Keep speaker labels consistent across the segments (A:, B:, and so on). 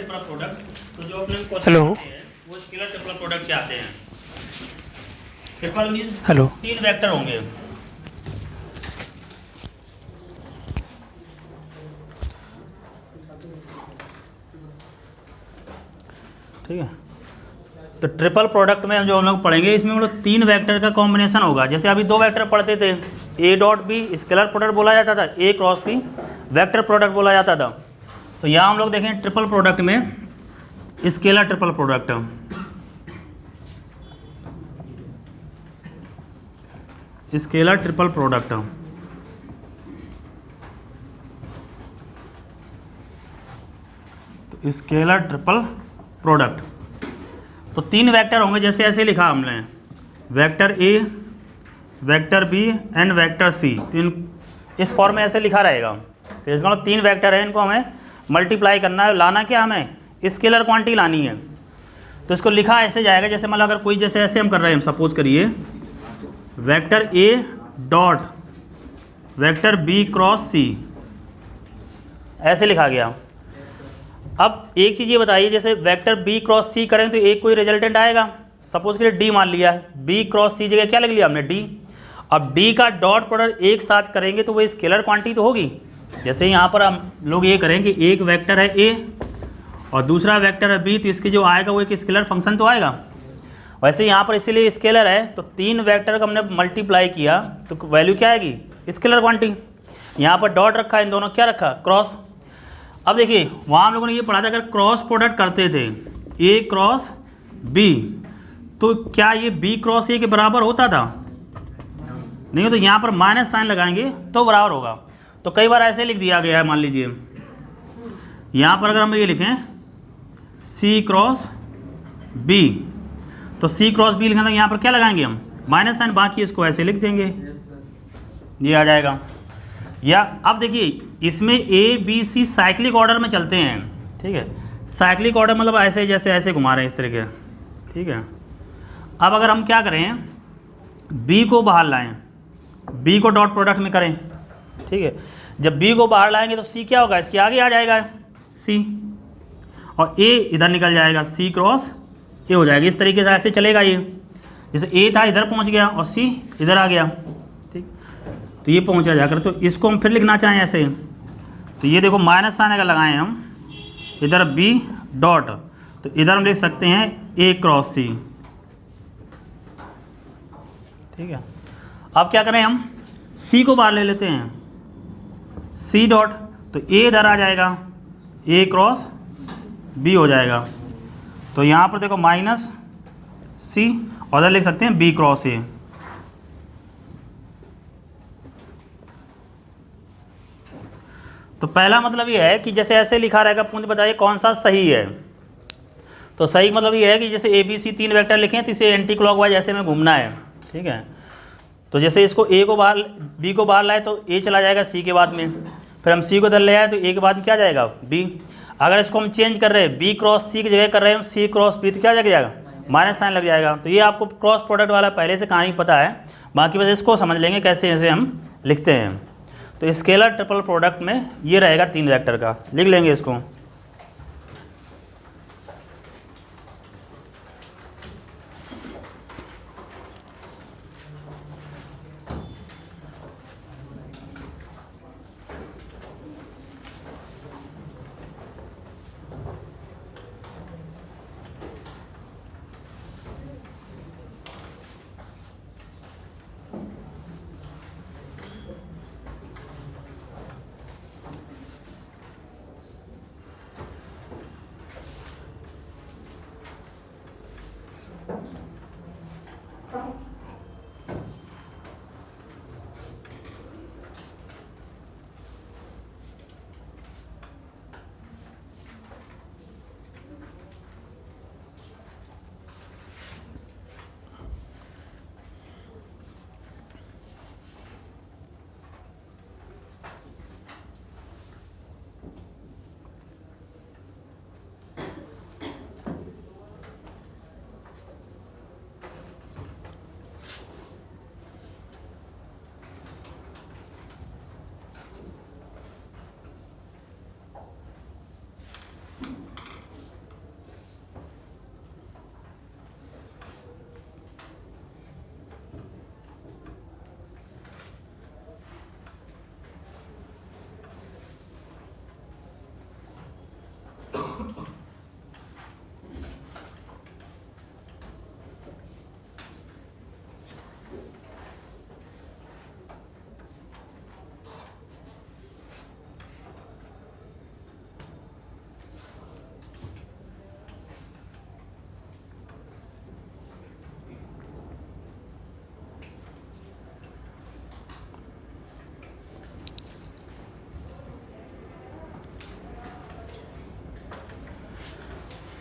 A: Triple product, तो जो अपने क्वेश्चन
B: हेलो
A: आते हैं वो स्केलर ट्रिपल प्रोडक्ट के आते हैं। ट्रिपल मींस
B: हेलो
A: 3 वेक्टर होंगे। ठीक है, तो ट्रिपल प्रोडक्ट में जो हम लोग पढ़ेंगे इसमें हम लोग 3 वेक्टर का कॉम्बिनेशन होगा। जैसे अभी 2 वेक्टर पढ़ते थे, A dot B scalar product बोला जाता था, A cross B vector product बोला जाता था। तो यहाँ हम लोग देखें ट्रिपल प्रोडक्ट में scalar triple product, scalar triple product. तो स्केलर ट्रिपल प्रोडक्ट तो 3 वेक्टर होंगे, जैसे ऐसे लिखा हमने, vector A, vector B and vector C. इस फॉर्म में ऐसे लिखा रहेगा। तो इसका मतलब 3 वेक्टर है, इनको हमें मल्टीप्लाई करना है। लाना क्या हमें, स्केलर क्वांटिटी लानी है। तो इसको लिखा ऐसे जाएगा, जैसे मतलब अगर कोई, जैसे ऐसे हम कर रहे हैं, सपोज करिए vector A dot vector B cross C, ऐसे लिखा गया। अब एक चीज़ ये बताइए, जैसे वेक्टर बी क्रॉस सी करें तो एक कोई रिजल्टेंट आएगा। सपोज करिए डी मान लिया है, बी क्रॉस सी जगह क्या लिख लिया हमने, डी। अब डी का डॉट प्रोडक्ट एक साथ करेंगे तो वो स्केलर क्वांटिटी तो होगी। जैसे यहाँ पर हम लोग ये करें कि एक वेक्टर है ए और दूसरा वेक्टर है बी, तो इसके जो आएगा वो एक स्केलर फंक्शन तो आएगा। वैसे यहाँ पर इसीलिए स्केलर है, तो 3 वेक्टर का हमने मल्टीप्लाई किया तो वैल्यू क्या आएगी, स्केलर क्वांटिटी। यहाँ पर डॉट रखा, इन दोनों क्या रखा, क्रॉस। अब देखिए वहाँ हम लोगों ने ये पढ़ा था, अगर क्रॉस प्रोडक्ट करते थे ए क्रॉस बी, तो क्या ये बी क्रॉस ए के बराबर होता था, नहीं। तो यहाँ पर माइनस साइन लगाएंगे तो बराबर होगा। तो कई बार ऐसे लिख दिया गया है, मान लीजिए यहाँ पर अगर हम ये लिखें सी क्रॉस बी, तो सी क्रॉस बी लिखना, तो यहाँ पर क्या लगाएंगे हम, माइनस साइन, बाकी इसको ऐसे लिख देंगे, ये आ जाएगा। या अब देखिए इसमें A B C cyclic order में चलते हैं, ठीक है। साइक्लिक ऑर्डर मतलब ऐसे, जैसे ऐसे घुमा रहे हैं इस तरीके, ठीक है। अब अगर हम क्या करें, बी को बाहर लाएं, बी को डॉट प्रोडक्ट में करें, ठीक है। जब बी को बाहर लाएंगे तो सी क्या होगा, इसके आगे आ जाएगा सी, और ए इधर निकल जाएगा, सी क्रॉस ए हो जाएगा। इस तरीके से ऐसे चलेगा ये, जैसे ए था इधर पहुंच गया और सी इधर आ गया, ठीक। तो ये पहुंचा जाकर, तो इसको हम फिर लिखना चाहें ऐसे, तो ये देखो माइनस साइन अगर लगाएं हम, इधर बी डॉट, तो इधर हम लिख सकते हैं ए क्रॉस सी, ठीक है। अब क्या करें, हम सी को बाहर ले लेते हैं, सी डॉट, तो ए इधर आ जाएगा, ए क्रॉस बी हो जाएगा। तो यहाँ पर देखो माइनस सी, और इधर लिख सकते हैं बी क्रॉस ए। तो पहला मतलब ये है कि जैसे ऐसे लिखा रहेगा, पूछ बताइए कौन सा सही है। तो सही मतलब ये है कि जैसे ए बी सी 3 वेक्टर लिखें तो इसे एंटी क्लॉकवाइज ऐसे में घूमना है, ठीक है। तो जैसे इसको ए को बाहर, बी को बाहर लाए तो ए चला जाएगा सी के बाद में, फिर हम सी को इधर ले आए तो ए के बाद में क्या जाएगा, बी। अगर इसको हम चेंज कर रहे हैं, बी क्रॉस सी की जगह कर रहे हैं सी क्रॉस बी, तो क्या लग जाएगा, माइनस साइन लग जाएगा। तो ये आपको क्रॉस प्रोडक्ट वाला पहले से कहानी पता है, बाकी बस इसको समझ लेंगे कैसे ऐसे हम लिखते हैं। तो स्केलर ट्रिपल प्रोडक्ट में ये रहेगा 3 वेक्टर का, लिख लेंगे इसको।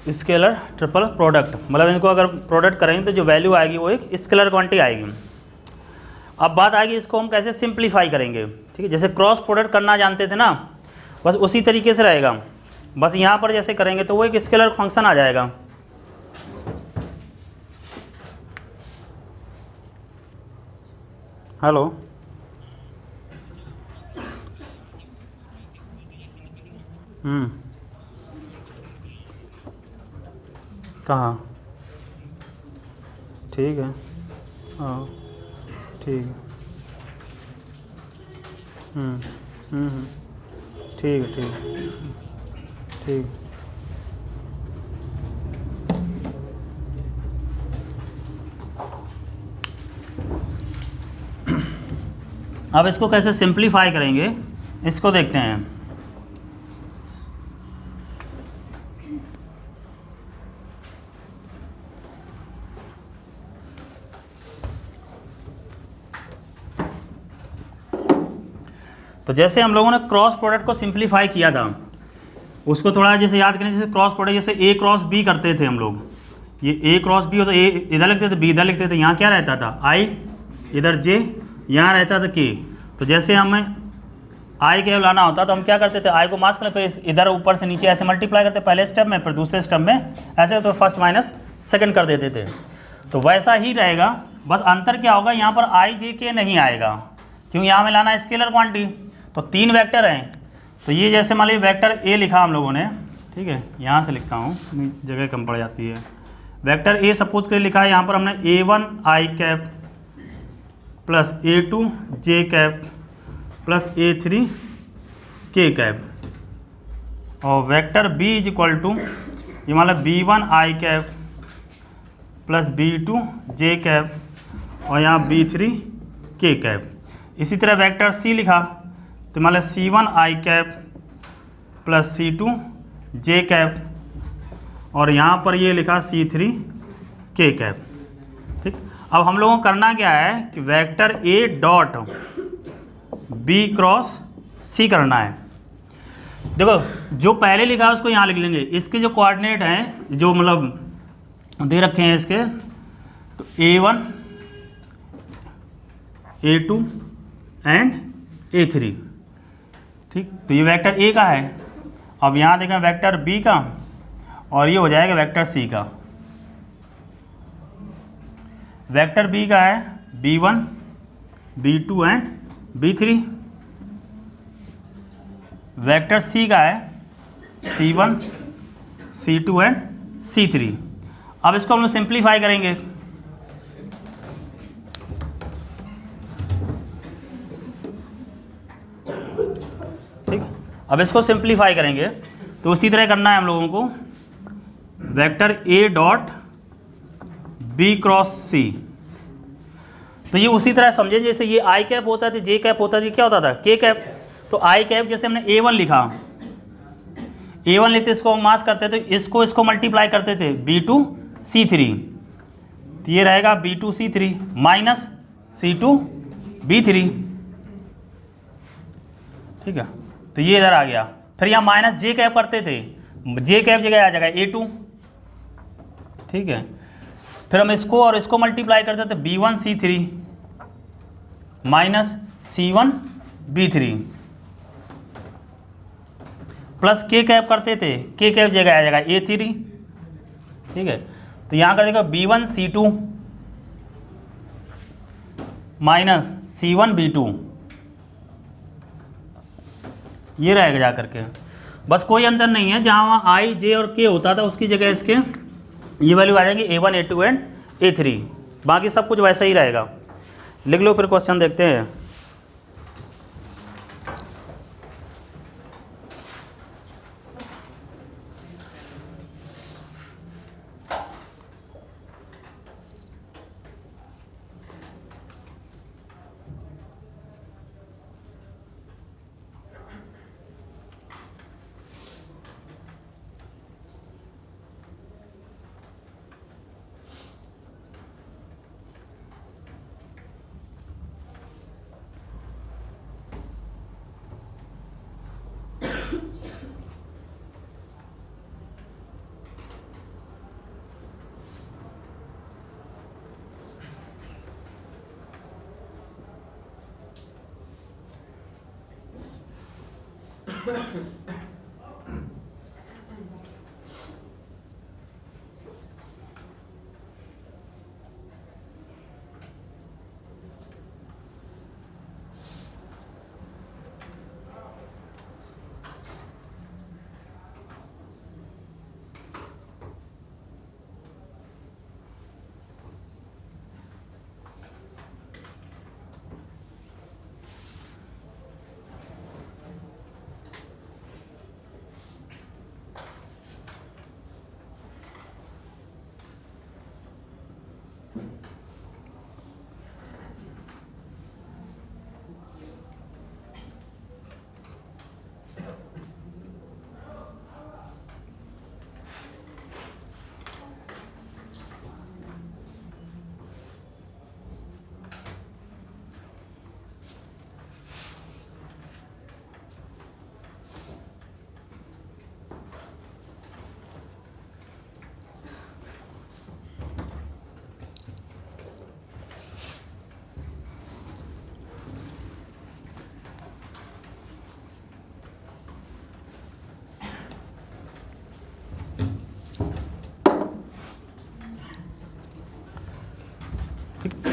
A: स्केलर ट्रिपल प्रोडक्ट, मतलब इनको अगर प्रोडक्ट करेंगे तो जो वैल्यू आएगी वो एक स्केलर क्वांटिटी आएगी। अब बात आएगी इसको हम कैसे सिंप्लीफाई करेंगे, ठीक है। जैसे क्रॉस प्रोडक्ट करना जानते थे ना, बस उसी तरीके से रहेगा, बस यहाँ पर जैसे करेंगे तो वो एक स्केलर फंक्शन आ जाएगा। हेलो, कहाँ, ठीक है, हाँ ठीक है, ठीक है, ठीक है, ठीक। अब इसको कैसे सिंप्लीफाई करेंगे इसको देखते हैं। तो जैसे हम लोगों ने क्रॉस प्रोडक्ट को सिंप्लीफाई किया था, उसको थोड़ा जैसे याद करें, जैसे क्रॉस प्रोडक्ट जैसे ए क्रॉस बी करते थे हम लोग, ये ए क्रॉस बी हो तो ए इधर लिखते थे, बी इधर लिखते थे, यहाँ क्या रहता था आई, इधर जे, यहाँ रहता था के। तो जैसे हमें आई के लाना होता तो हम क्या करते थे, आई को मास्क करते, फिर इधर ऊपर से नीचे ऐसे मल्टीप्लाई करते पहले स्टेप में, फिर दूसरे स्टेप में ऐसे, तो फर्स्ट माइनस सेकंड कर देते थे। तो वैसा ही रहेगा, बस अंतर क्या होगा, यहाँ पर आई जे के नहीं आएगा, क्योंकि यहाँ में लाना है स्केलर क्वांटिटी। तो तीन वेक्टर हैं, तो ये जैसे मान लीजिए वेक्टर ए लिखा हम लोगों ने, ठीक है, यहाँ से लिखता हूँ, जगह कम पड़ जाती है। वेक्टर ए सपोज कर लिखा है, यहाँ पर हमने A1 I cap plus A2 J cap plus A3 K cap, और vector B is equal to, ये मतलब B1 I cap plus B2 J cap और यहाँ B3 के कैप। इसी तरह वेक्टर सी लिखा तो मतलब C1 आई कैप प्लस C2 जे कैप और यहाँ पर ये लिखा C3 के कैप, ठीक। अब हम लोगों को करना क्या है कि vector A dot B cross C करना है। देखो जो पहले लिखा है उसको यहाँ लिख लेंगे, इसके जो कोऑर्डिनेट हैं जो मतलब दे रखे हैं इसके, तो A1 A2 एंड A3, ठीक। तो ये वेक्टर ए का है। अब यहाँ देखें वेक्टर बी का, और ये हो जाएगा वेक्टर सी का। वेक्टर बी का है B1 B2 and B3, vector C का है C1 C2 एंड C3। अब इसको हम लोग सिंप्लीफाई करेंगे, ठीक। अब इसको सिंप्लीफाई करेंगे तो उसी तरह करना है हम लोगों को, vector A dot B cross C. तो ये उसी तरह समझे जैसे ये आई कैप होता था, जे कैप होता था, क्या होता था के कैप। तो आई कैप जैसे हमने A1 लिखा, A1 लिखते इसको हम मास करते थे, इसको मल्टीप्लाई करते थे B2 C3, तो ये रहेगा B2 C3 minus C2 B3, ठीक है। तो ये इधर आ गया, फिर यहाँ माइनस जे कैप करते थे, जे कैप जगह आ जाएगा A2, ठीक है। फिर हम इसको और इसको मल्टीप्लाई करते थे B1 C3 minus C1 B3 plus के कैप करते थे, के कैप जगह आ जाएगा A3, ठीक है। तो यहाँ कर देगा B1 C2 minus C1 B2, ये रहेगा जा करके। बस कोई अंतर नहीं है, जहाँ वहाँ आई जे और के होता था उसकी जगह इसके ये वैल्यू आ जाएगी A1 A2 एंड A3, बाकी सब कुछ वैसा ही रहेगा। लिख लो, फिर क्वेश्चन देखते हैं।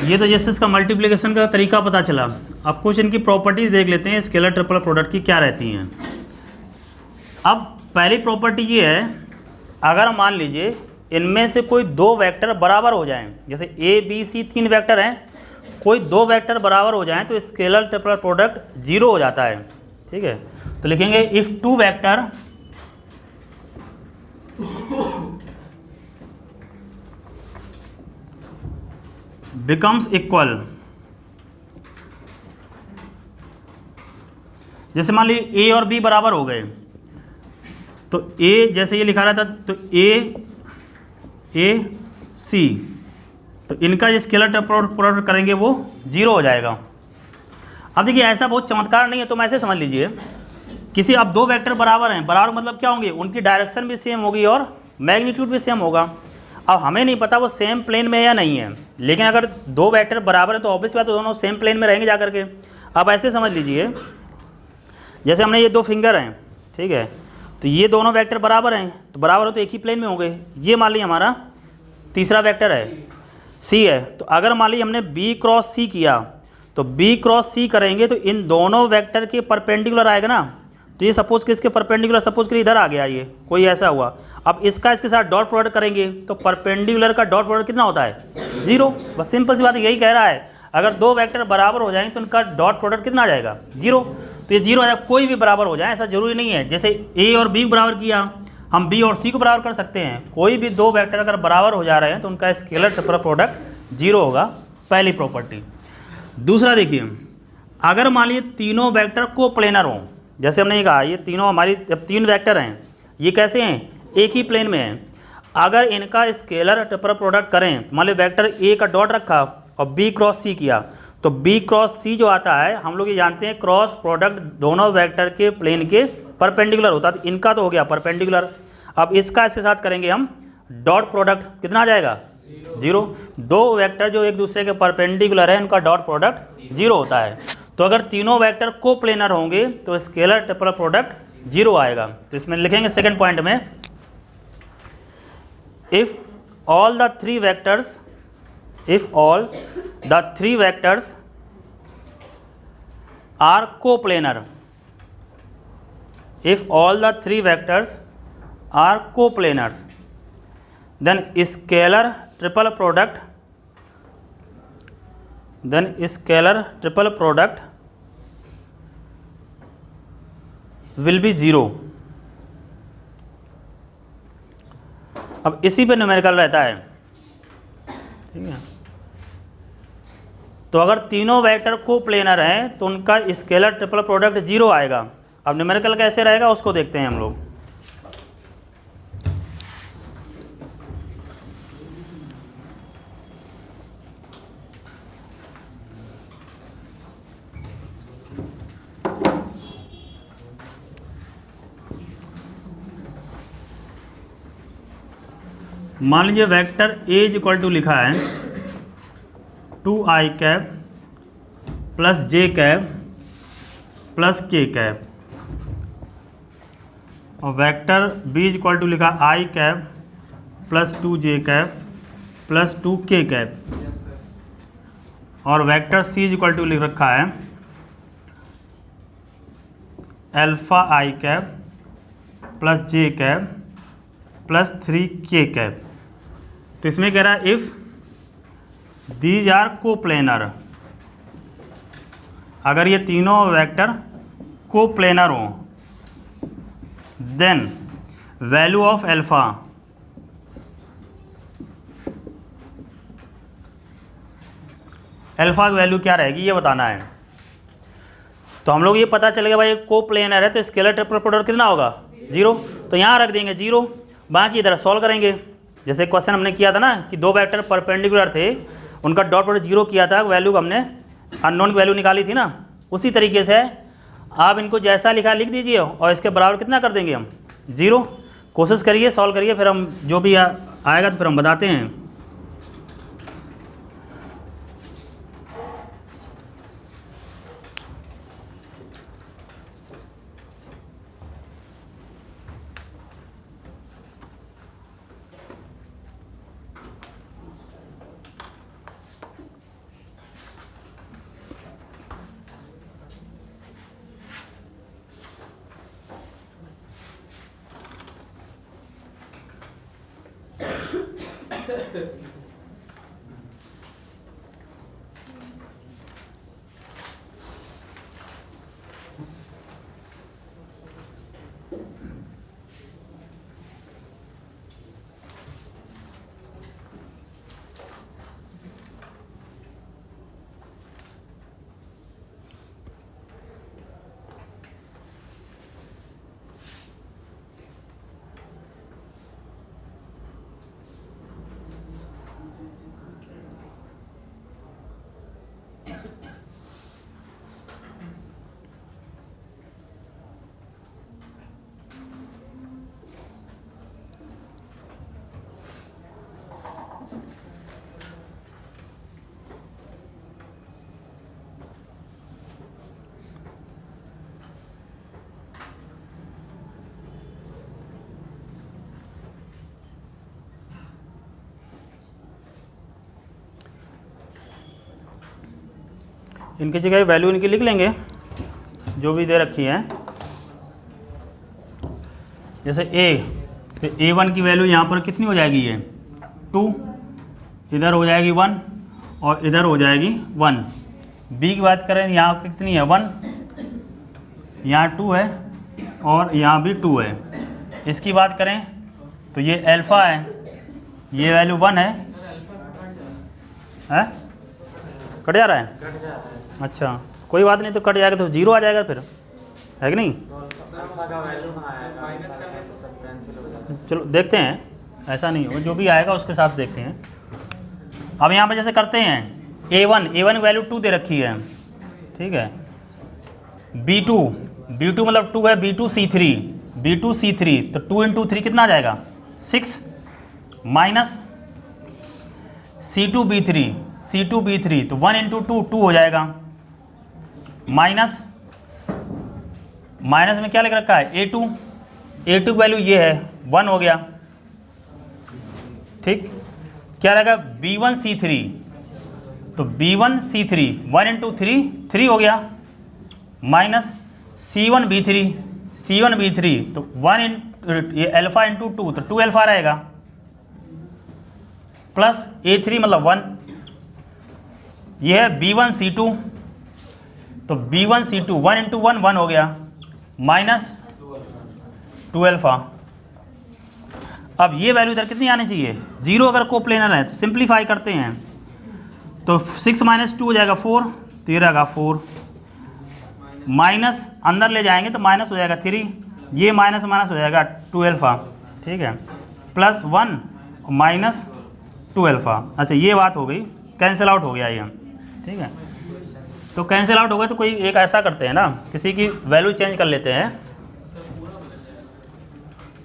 A: ये तो जैसे इसका मल्टीप्लिकेशन का तरीका पता चला। अब कुछ इनकी प्रॉपर्टीज देख लेते हैं स्केलर ट्रिपल प्रोडक्ट की क्या रहती हैं। अब पहली प्रॉपर्टी ये है, अगर मान लीजिए इनमें से कोई दो वेक्टर बराबर हो जाएं, जैसे ए बी सी 3 वेक्टर हैं, कोई दो वेक्टर बराबर हो जाएं तो स्केलर ट्रिपल प्रोडक्ट 0 हो जाता है। ठीक है, तो लिखेंगे इफ 2 वेक्टर बिकम्स इक्वल, जैसे मान लीजिए ए और बी बराबर हो गए, तो ए जैसे ये लिखा रहा था, तो ए सी, तो इनका जो स्केलर ट्रिपल प्रोडक्ट करेंगे वो 0 हो जाएगा। अब देखिए ऐसा बहुत चमत्कार नहीं है, तो ऐसे समझ लीजिए किसी अब दो वेक्टर बराबर हैं, बराबर मतलब क्या होंगे, उनकी डायरेक्शन भी सेम होगी और मैग्नीट्यूड भी सेम होगा। अब हमें नहीं पता वो सेम प्लेन में है या नहीं है, लेकिन अगर दो वेक्टर बराबर है तो ऑब्वियस बात है दोनों सेम प्लेन में रहेंगे जा करके। अब ऐसे समझ लीजिए जैसे हमने ये दो फिंगर हैं, ठीक है, तो ये दोनों वेक्टर बराबर हैं, तो बराबर हो तो एक ही प्लेन में होंगे। ये मान लीजिए हमारा तीसरा वेक्टर है सी है, तो अगर मान लीजिए हमने बी क्रॉस सी किया, तो बी क्रॉस सी करेंगे तो इन दोनों वेक्टर के परपेंडिकुलर आएगा ना, तो ये सपोज कि इसके परपेंडिकुलर, सपोज कि इधर आ गया, ये कोई ऐसा हुआ। अब इसका इसके साथ डॉट प्रोडक्ट करेंगे तो परपेंडिकुलर का डॉट प्रोडक्ट कितना होता है 0। बस सिंपल सी बात यही कह रहा है, अगर दो वेक्टर बराबर हो जाएंगे तो उनका डॉट प्रोडक्ट कितना आ जाएगा 0। तो ये 0 आ जाएगा, कोई भी बराबर हो जाए ऐसा जरूरी नहीं है। जैसे ए और बी को बराबर किया, हम बी और सी को बराबर कर सकते हैं। कोई भी दो वेक्टर अगर बराबर हो जा रहे हैं तो उनका स्केलर ट्रिपल प्रोडक्ट 0 होगा, पहली प्रॉपर्टी। दूसरा देखिए, अगर मान लीजिए तीनों वेक्टर को प्लेनर हों, जैसे हमने ये कहा ये तीनों हमारी जब 3 वेक्टर हैं, ये कैसे हैं, एक ही प्लेन में हैं, अगर इनका स्केलर ट्रिपल प्रोडक्ट करें, मान लीजिए वेक्टर ए का डॉट रखा और बी क्रॉस सी किया, तो बी क्रॉस सी जो आता है हम लोग ये जानते हैं क्रॉस प्रोडक्ट दोनों वेक्टर के प्लेन के परपेंडिकुलर होता है, तो इनका तो हो गया परपेंडिकुलर। अब इसका इसके साथ करेंगे हम डॉट प्रोडक्ट, कितना आ जाएगा 0। दो वेक्टर जो एक दूसरे के परपेंडिकुलर है उनका डॉट प्रोडक्ट 0 होता है। तो अगर तीनों वेक्टर को प्लेनर होंगे तो स्केलर ट्रिपल प्रोडक्ट 0 आएगा। तो इसमें लिखेंगे सेकंड पॉइंट में, if all the three vectors are coplanar, if all the three vectors are coplanars, then scalar triple product will be 0। अब इसी पे न्यूमेरिकल रहता है, ठीक है। तो अगर तीनों वेक्टर को प्लेनर हैं तो उनका स्केलर ट्रिपल प्रोडक्ट 0 आएगा। अब न्यूमेरिकल कैसे रहेगा उसको देखते हैं हम लोग। मान लीजिए vector A is equal to लिखा है 2i cap plus j cap plus k cap. और vector B is equal to लिखा i cap plus 2j cap plus 2k cap, और vector C is equal to लिख रखा है alpha i cap plus j cap plus 3k cap. तो इसमें कह रहा है इफ़ दीज आर कोप्लेनर, अगर ये तीनों वेक्टर कोप्लेनर हों, then value of alpha alpha की वैल्यू क्या रहेगी ये बताना है। तो हम लोग ये पता चलेगा भाई कोप्लेनर है तो स्केलर ट्रिपल प्रोडक्ट कितना होगा 0, तो यहाँ रख देंगे 0, बाकी इधर सॉल्व करेंगे। जैसे क्वेश्चन हमने किया था ना कि दो वेक्टर परपेंडिकुलर थे, उनका डॉट प्रोडक्ट 0 किया था, वैल्यू हमने अननोन की वैल्यू निकाली थी ना, उसी तरीके से आप इनको जैसा लिखा लिख दीजिए और इसके बराबर कितना कर देंगे हम 0। कोशिश करिए, सॉल्व करिए, फिर हम जो भी आएगा तो फिर हम बताते हैं। इनकी जगह वैल्यू इनकी लिख लेंगे जो भी दे रखी है। जैसे ए, तो A1 की वैल्यू यहाँ पर कितनी हो जाएगी, ये 2, इधर हो जाएगी 1 और इधर हो जाएगी 1। बी की बात करें यहाँ कितनी है 1, यहाँ 2 है और यहाँ भी 2 है। इसकी बात करें तो ये अल्फ़ा है, ये वैल्यू 1 है, कट जा रहा है, अच्छा कोई बात नहीं, तो कट जाएगा तो 0 आ जाएगा फिर, है कि नहीं। चलो देखते हैं, ऐसा नहीं हो, जो भी आएगा उसके साथ देखते हैं। अब यहाँ पे जैसे करते हैं A1 वैल्यू 2 दे रखी है, ठीक है। B2 मतलब 2 है, B2 C3 तो 2 × 3 कितना आ जाएगा 6, माइनस C2 B3 तो 1 × 2 2 हो जाएगा, माइनस में क्या लिख रखा है A2 की वैल्यू ये है 1 हो गया, ठीक। क्या रहेगा B1 C3 तो B1 C3 1 × 3 3 हो गया, माइनस C1 B3 तो 1 ये अल्फ़ा × 2 तो 2 अल्फ़ा रहेगा, प्लस A3 मतलब 1, ये है B1 C2 तो B1 C2 1 × 1 1 हो गया, माइनस 2 अल्फ़ा। अब ये वैल्यू इधर कितनी आनी चाहिए 0, अगर कोप्लेनर है तो सिंप्लीफाई करते हैं तो 6 - 2 हो जाएगा 4, तो ये रहेगा 4, माइनस अंदर ले जाएंगे तो माइनस हो जाएगा 3, ये माइनस हो जाएगा 2 अल्फ़ा, ठीक है, प्लस 1 माइनस 2 अल्फ़ा। अच्छा ये बात हो गई, कैंसिल आउट हो गया ये, ठीक है। तो कैंसिल आउट हो गया तो कोई एक ऐसा करते हैं ना, किसी की वैल्यू चेंज कर लेते हैं,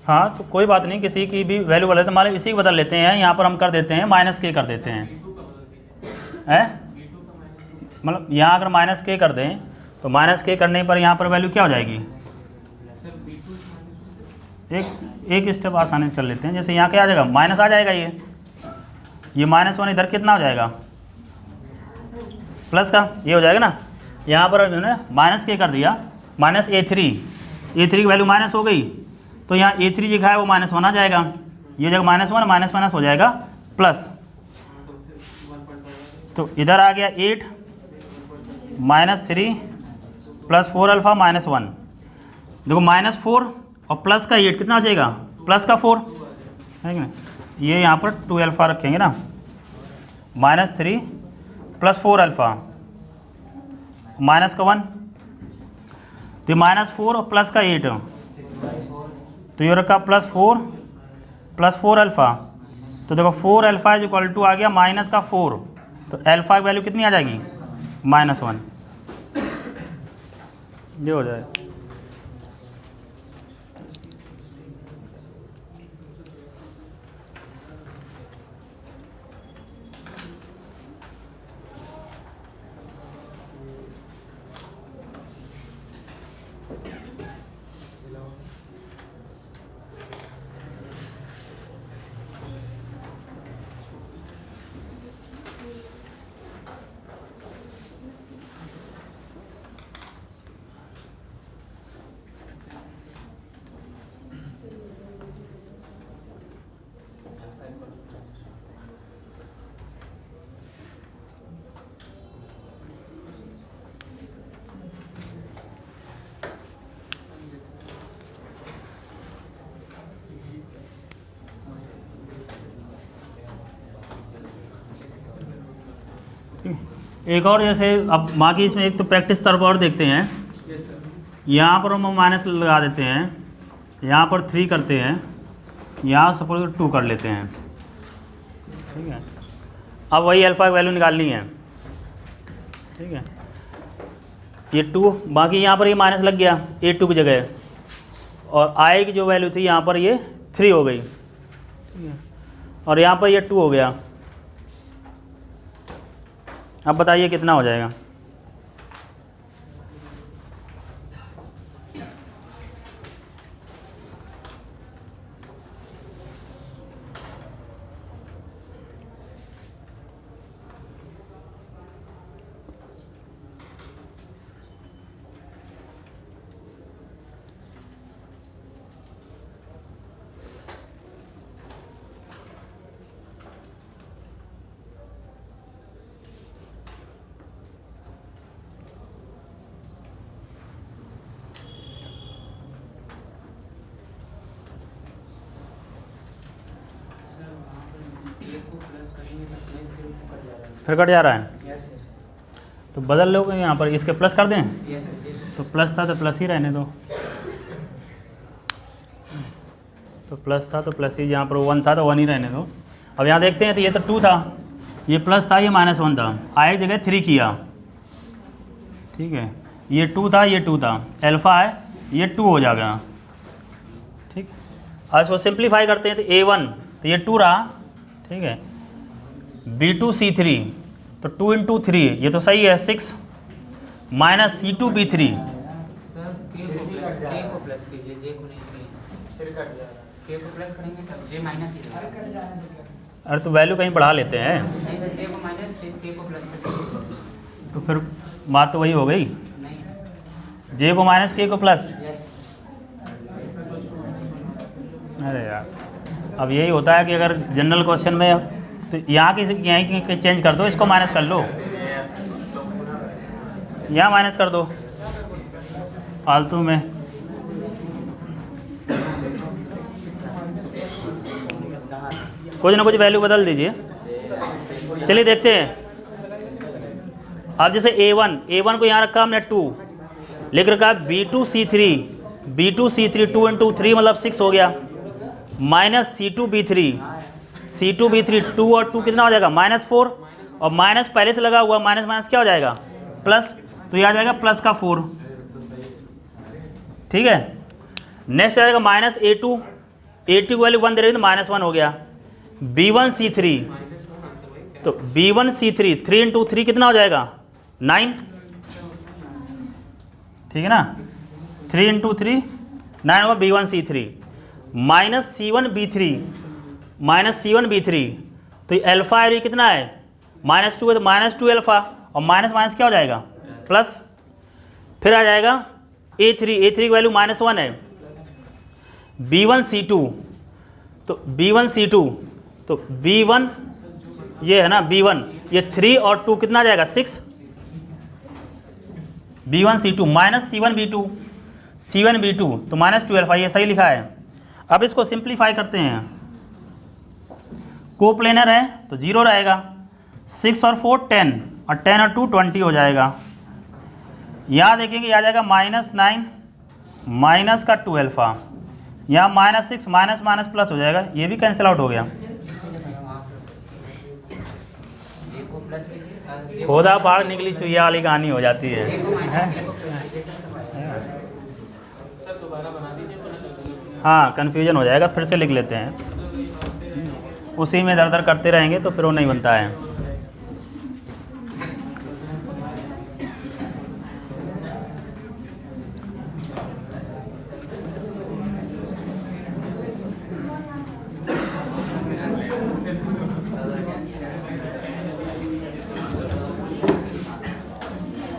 A: हाँ तो कोई बात नहीं, किसी की भी वैल्यू बदल लेते हैं, मान लो इसी को बदल लेते हैं, यहाँ पर हम कर देते हैं -k कर देते हैं, मतलब यहाँ अगर -k कर दें तो -k करने पर यहाँ पर वैल्यू क्या हो जाएगी, एक स्टेप आसानी से कर लेते हैं। जैसे यहाँ क्या आ जाएगा, माइनस आ जाएगा, ये -1 इधर कितना हो जाएगा, प्लस का ये हो जाएगा ना। यहाँ पर उन्होंने माइनस के कर दिया, -A3 की वैल्यू माइनस हो गई, तो यहाँ A3 लिखा है वो -1 आ जाएगा, ये जगह -1 माइनस हो जाएगा प्लस, तो इधर आ गया 8 -3 + 4 अल्फा -1। देखो -4 और प्लस का 8 कितना आ जाएगा, प्लस का 4 है कि नहीं। ये यहाँ पर 2 अल्फा रखेंगे ना, -3 + 4 अल्फा माइनस का 1, तो -4 और प्लस का 8, तो ये रखा +4 + 4 अल्फा, तो देखो 4 अल्फा इज इक्वल टू आ गया -4, तो अल्फा की वैल्यू कितनी आ जाएगी, -1, ये हो जाए। एक और जैसे अब बाकी इसमें एक तो प्रैक्टिस तरफ और देखते हैं, यहाँ पर हम माइनस लगा देते हैं, यहाँ पर 3 करते हैं, यहाँ सपोज 2 कर लेते हैं, ठीक है। अब वही अल्फा की वैल्यू निकालनी है, ठीक है। ये 2, बाकी यहाँ पर ये माइनस लग गया A2 की जगह, और आई की जो वैल्यू थी यहाँ पर ये 3 हो गई, ठीक है, और यहाँ पर ये 2 हो गया। अब बताइए कितना हो जाएगा, फिर कट जा रहा है, तो बदल लो यहाँ पर, इसके प्लस कर दें, तो प्लस था तो प्लस ही रहने दो, तो प्लस था तो प्लस ही, यहाँ पर 1 था तो 1 ही रहने दो। अब यहाँ देखते हैं, तो ये तो 2 था, ये प्लस था, ये -1 था, आई जगह 3 किया, ठीक है, ये 2 था, ये 2 था, अल्फा है, ये 2 हो जाएगा, ठीक। अब इसको सिंप्लीफाई करते हैं, तो A1 तो ये 2 रहा, ठीक है, B2C3 तो 2 × 3 ये तो सही है 6 -C2B3,
B: सर के को प्लस कीजिए, जे को नहीं कीजिए, फिर कट जाएगा, के को प्लस करेंगे तब जे माइनस ही रहेगा।
A: अरे तो वैल्यू कहीं बढ़ा लेते हैं,
B: नहीं सर, जे को माइनस फिर के को प्लस करेंगे,
A: तो फिर बात तो वही हो गई,
B: नहीं
A: जे को माइनस के को प्लस।
B: यस।
A: अरे यार, अब यही होता है कि अगर जनरल क्वेश्चन में, तो यहाँ की चेंज कर दो, इसको माइनस कर लो, यहाँ माइनस कर दो फालतू में। कुछ ना कुछ वैल्यू बदल दीजिए। चलिए देखते हैं। अब जैसे A1 को यहाँ रखा हमने 2, लिख रखा B2C3 2 × 3 मतलब 6 हो गया, -C2B3 2 और 2 कितना हो जाएगा, -4, और माइनस पहले से लगा हुआ, माइनस क्या हो जाएगा, प्लस, तो ये आ जाएगा प्लस का 4, ठीक है। नेक्स्ट आ जाएगा -A2 की वैल्यू 1 दे रही है तो -1 हो गया। B1C3 तो B1C3 3 × 3 कितना हो जाएगा, 9, ठीक है ना, 3 × 3 9 होगा B1C3। -C1B3 तो ये अल्फा है, कितना है -2 है, तो -2 अल्फा और माइनस माइनस क्या हो जाएगा प्लस। फिर आ जाएगा A3 की वैल्यू -1 है। B1C2 तो B1 ये है ना B1, ये 3 और 2 कितना आ जाएगा 6। B1C2 -C1B2 तो -2 अल्फा, ये सही लिखा है। अब इसको सिंप्लीफाई करते हैं, कोप्लेनर है तो 0 रहेगा, 6 और 4 10 और 10 और 2 20 हो जाएगा। यहाँ देखेंगे आ जाएगा -9 माइनस का 2 अल्फा, यहाँ -6 माइनस माइनस प्लस हो जाएगा, ये भी कैंसिल आउट हो गया। खोदा बाहर निकली चुहिया वाली कहानी हो जाती है। हाँ कन्फ्यूजन हो जाएगा, फिर से लिख लेते हैं, उसी में दर दर करते रहेंगे तो फिर वो नहीं बनता है।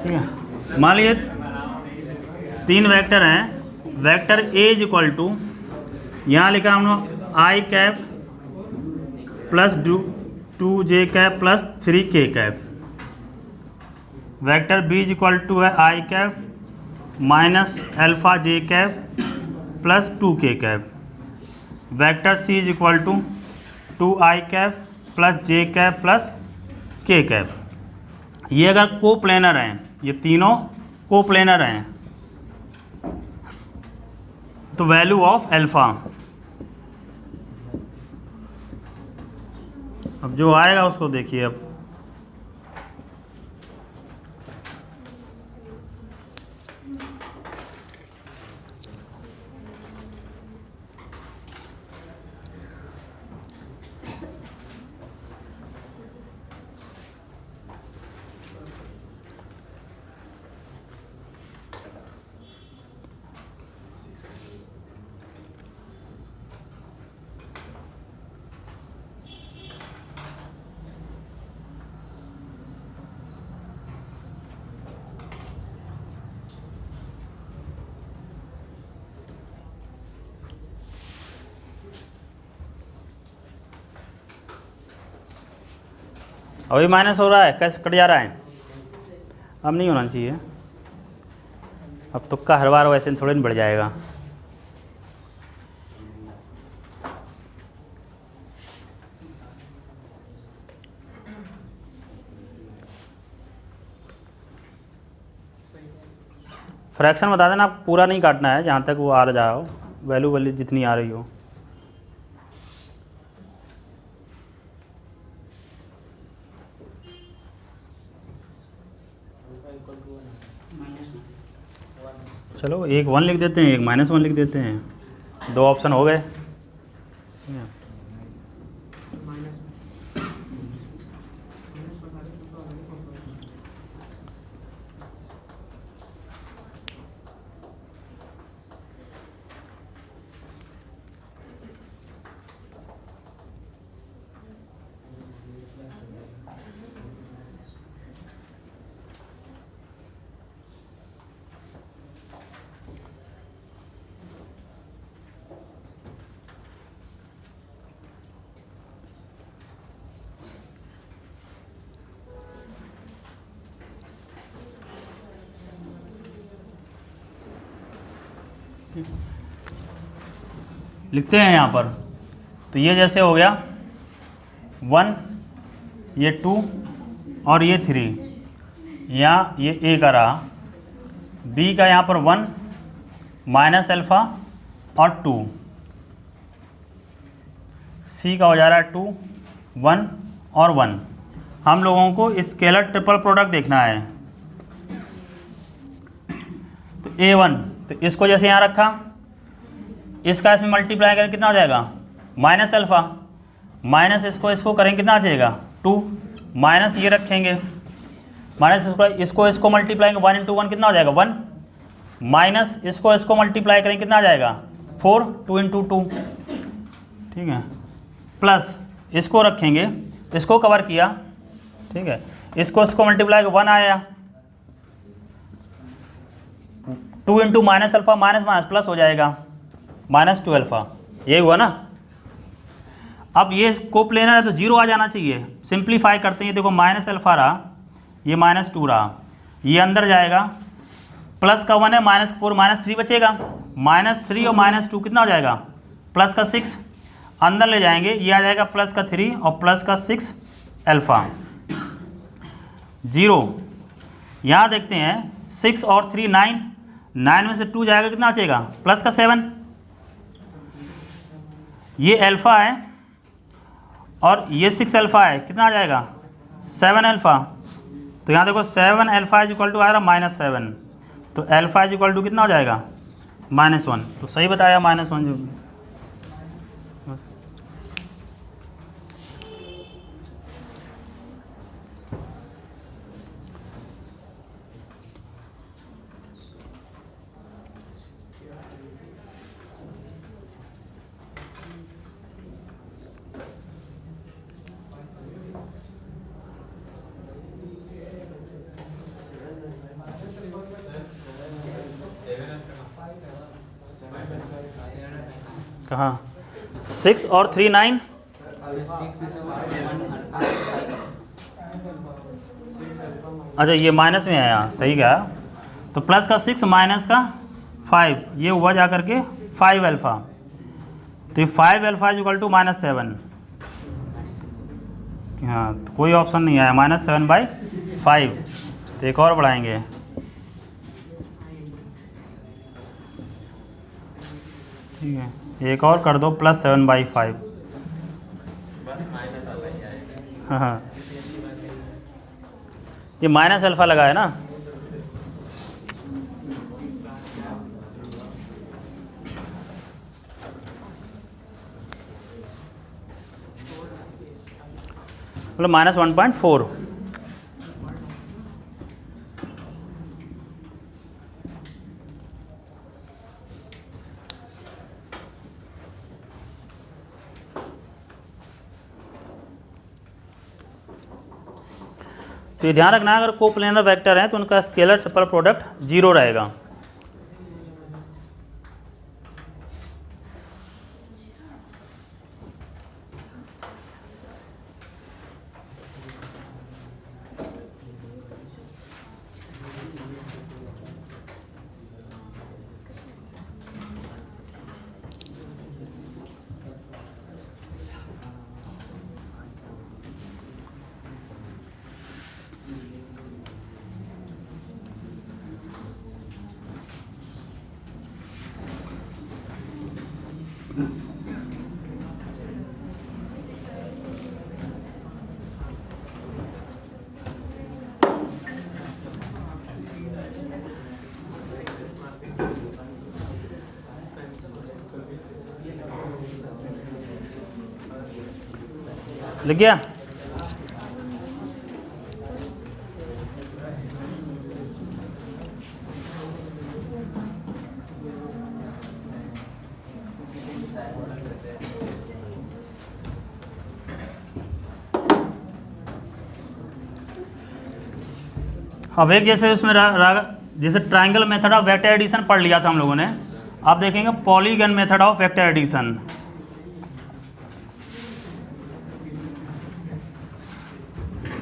A: ठीक है, मान लीजिए 3 वेक्टर हैं, vector A is equal to, यहाँ लिखा हम लोग i cap plus 2j cap plus 3k cap. Vector B is equal to है i cap minus alpha j cap plus 2k cap. Vector C is equal to 2i cap plus j cap plus k cap. ये अगर coplanar हैं, ये तीनों coplanar हैं, तो value of alpha, अब जो आएगा उसको देखिए। अब अभी माइनस हो रहा है, कैसे कट जा रहा है, अब नहीं होना चाहिए। अब तुक्का हर बार वैसे थोड़े नहीं बढ़ जाएगा। फ्रैक्शन बता देना, पूरा नहीं काटना है, जहाँ तक वो आ जाओ वैल्यू जितनी आ रही हो। चलो एक 1 लिख देते हैं, एक -1 लिख देते हैं, 2 ऑप्शन हो गए। लिखते हैं यहाँ पर, तो ये जैसे हो गया 1, ये 2 और ये 3, यहाँ ये A का रहा, B का यहाँ पर 1 माइनस अल्फ़ा और 2, C का हो जा रहा है 2 1 और 1। हम लोगों को स्केलर ट्रिपल प्रोडक्ट देखना है। तो A1, तो इसको जैसे यहाँ रखा, इसका इसमें मल्टीप्लाई करें कितना हो जाएगा माइनस अल्फ़ा, माइनस इसको करेंगे कितना आ जाएगा 2, माइनस ये रखेंगे, माइनस इसको मल्टीप्लाई 1 × 1 कितना हो जाएगा 1, माइनस इसको मल्टीप्लाई करेंगे कितना आ जाएगा 4 2 इंटू 2, ठीक है, प्लस इसको रखेंगे, इसको कवर किया, ठीक है, इसको मल्टीप्लाई 1 आया, 2 into minus alpha, minus minus plus हो जाएगा, -2 अल्फा, ये हुआ ना। अब ये कोप्लेनर है तो 0 आ जाना चाहिए, सिंप्लीफाई करते हैं, देखो माइनस अल्फा रहा, ये -2 रहा, ये अंदर जाएगा, प्लस का 1 है, -4 -3 बचेगा, -3 और -2 कितना हो जाएगा, प्लस का 6, अंदर ले जाएंगे, ये आ जाएगा प्लस का 3 और प्लस का 6 अल्फा, 0। यहाँ देखते हैं 6 और 3 9, 9 में से 2 जाएगा, कितना बचेगा, प्लस का 7, ये अल्फा है और ये 6 अल्फा है, कितना आ जाएगा, 7 अल्फा। तो यहाँ देखो 7 अल्फा इज इक्वल टू आ रहा -7, तो अल्फा इज इक्वल टू कितना हो जाएगा, -1। तो सही बताया, -1 जो। कहाँ 6 और 3 9, अच्छा ये माइनस में आया, सही कहा। तो प्लस का 6 माइनस का 5, ये हुआ जा करके 5 अल्फा, तो ये 5 अल्फा इज इक्वल टू -7। हाँ, तो कोई ऑप्शन नहीं आया, -7/5। तो एक और बढ़ाएंगे, ठीक है, एक और कर दो, +7/5। हाँ, ये माइनस अल्फा लगा है ना, मतलब -1.4। तो ये ध्यान रखना है, अगर कोप्लेनर वेक्टर है तो उनका स्केलर ट्रिपल प्रोडक्ट 0 रहेगा। लिख गया? अब एक जैसे उसमें जैसे triangle method of vector addition पढ़ लिया था हम लोगों ने। अब देखेंगे polygon method of vector addition.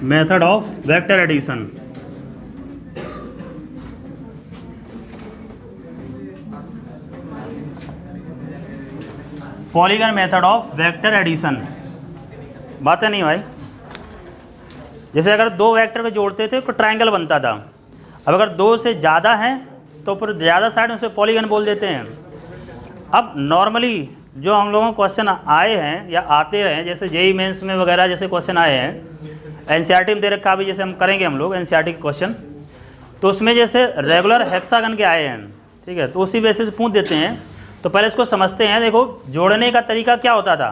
A: Method of vector addition, polygon method of vector addition. बात है नहीं भाई? जैसे अगर दो वेक्टर को जोड़ते थे तो ट्रायंगल बनता था। अब अगर दो से ज़्यादा हैं तो फिर ज़्यादा साइड उसे पॉलीगन बोल देते हैं। अब नॉर्मली जो हम लोगों को क्वेश्चन आए हैं या आते हैं, जैसे जेईई मेंस में वगैरह जैसे क्वेश्चन आए हैं, एनसीईआरटी में दे रखा भी, जैसे हम करेंगे हम लोग एनसीईआरटी के क्वेश्चन, तो उसमें जैसे रेगुलर हेक्सागन के आए हैं, ठीक है, तो उसी बेसिस पूछ देते हैं। तो पहले इसको समझते हैं। देखो जोड़ने का तरीका क्या होता था।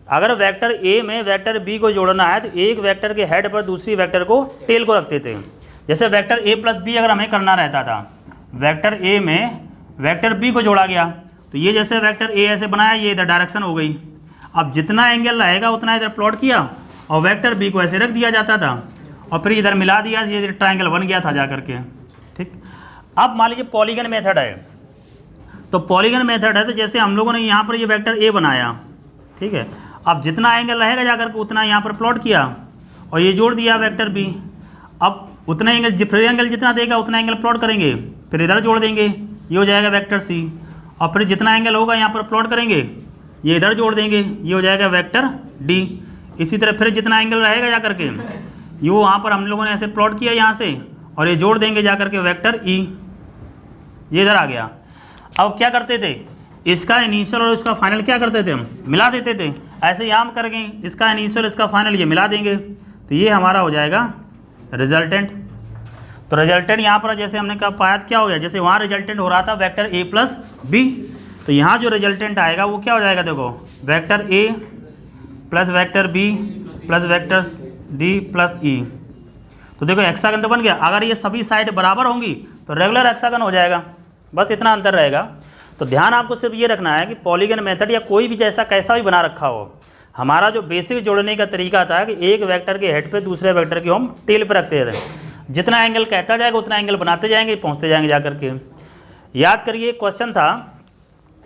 A: अगर वेक्टर ए में वेक्टर बी को जोड़ना है तो एक वेक्टर के हेड पर दूसरी वेक्टर को टेल को रखते थे। जैसे वेक्टर ए प्लस बी अगर हमें करना रहता था, वेक्टर ए में वेक्टर बी को जोड़ा गया तो ये जैसे वेक्टर ए ऐसे बनाया, ये इधर डायरेक्शन हो गई। अब जितना एंगल रहेगा उतना इधर प्लॉट किया और वेक्टर बी को ऐसे रख दिया जाता था और फिर इधर मिला दिया, ये ट्रायंगल बन गया था जा करके। ठीक, अब मान लीजिए पॉलीगन मेथड है, तो पॉलीगन मेथड है तो जैसे हम लोगों ने यहाँ पर ये वेक्टर ए बनाया, ठीक है, अब जितना एंगल रहेगा जाकर के उतना यहाँ पर प्लॉट किया और ये जोड़ दिया वेक्टर बी। अब उतना एंगल, फिर एंगल जितना देगा उतना एंगल प्लॉट करेंगे, फिर इधर जोड़ देंगे, ये हो जाएगा वेक्टर सी। और फिर जितना एंगल होगा यहाँ पर प्लॉट करेंगे, ये इधर जोड़ देंगे, ये हो जाएगा वेक्टर डी। इसी तरह फिर जितना एंगल रहेगा जा करके ये वहाँ पर हम लोगों ने ऐसे प्लॉट किया यहाँ से और ये जोड़ देंगे जा करके वेक्टर ई, ये इधर आ गया। अब क्या करते थे, इसका इनिशियल और इसका फाइनल क्या करते थे, हम मिला देते थे। ऐसे यहाँ हम करेंगे, इसका इनिशियल इसका फाइनल ये मिला देंगे, तो ये हमारा हो जाएगा रिजल्टेंट। तो रिजल्टेंट यहाँ पर जैसे हमने कहा पाया क्या हो गया, जैसे वहाँ रिजल्टेंट हो रहा था वेक्टर ए प्लस बी, तो यहाँ जो रिजल्टेंट आएगा वो क्या हो जाएगा, देखो vector A plus vector B plus vector D plus E. तो देखो हेक्सागन तो बन गया। अगर ये सभी साइड बराबर होंगी तो रेगुलर हेक्सागन हो जाएगा, बस इतना अंतर रहेगा। तो ध्यान आपको सिर्फ ये रखना है कि पॉलीगन मेथड या कोई भी जैसा कैसा भी बना रखा हो, हमारा जो बेसिक जोड़ने का तरीका था कि एक वेक्टर के हेड पे दूसरे वेक्टर की हम टेल पे रखते थे, जितना एंगल कहता जाएगा उतना एंगल बनाते जाएंगे, पहुंचते जाएंगे जा करके। याद करिए एक क्वेश्चन था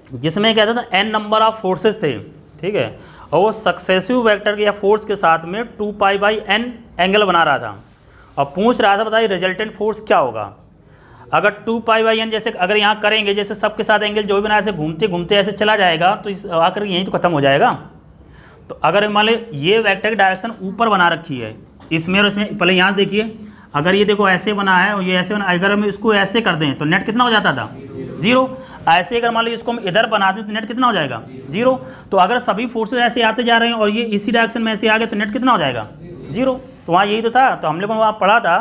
A: जिसमें कहता था n नंबर ऑफ फोर्सेस थे, ठीक है, और वो सक्सेसिव वेक्टर या फोर्स के साथ में 2π/n एंगल बना रहा था और पूछ रहा था बताइए रिजल्टेंट फोर्स क्या होगा। अगर 2π/n जैसे अगर यहाँ करेंगे, जैसे सबके साथ एंगल जो भी बनाया ऐसे घूमते घूमते ऐसे चला जाएगा तो इस आकर यहीं तो खत्म हो जाएगा। तो अगर मान लो ये वेक्टर की डायरेक्शन ऊपर बना रखी है, इसमें और इसमें, पहले यहाँ देखिए, अगर ये देखो ऐसे बना है और ये ऐसे बना, अगर हम इसको ऐसे कर दें तो नेट कितना हो जाता था, 0। ऐसे अगर मान लो इसको हम इधर बना दें तो नेट कितना हो जाएगा, 0। तो अगर सभी फोर्सेस ऐसे आते जा रहे हैं और ये इसी डायरेक्शन में ऐसे आ गए तो नेट कितना हो जाएगा, 0। तो वहाँ यही तो था। तो हम लोगों ने वहाँ पढ़ा था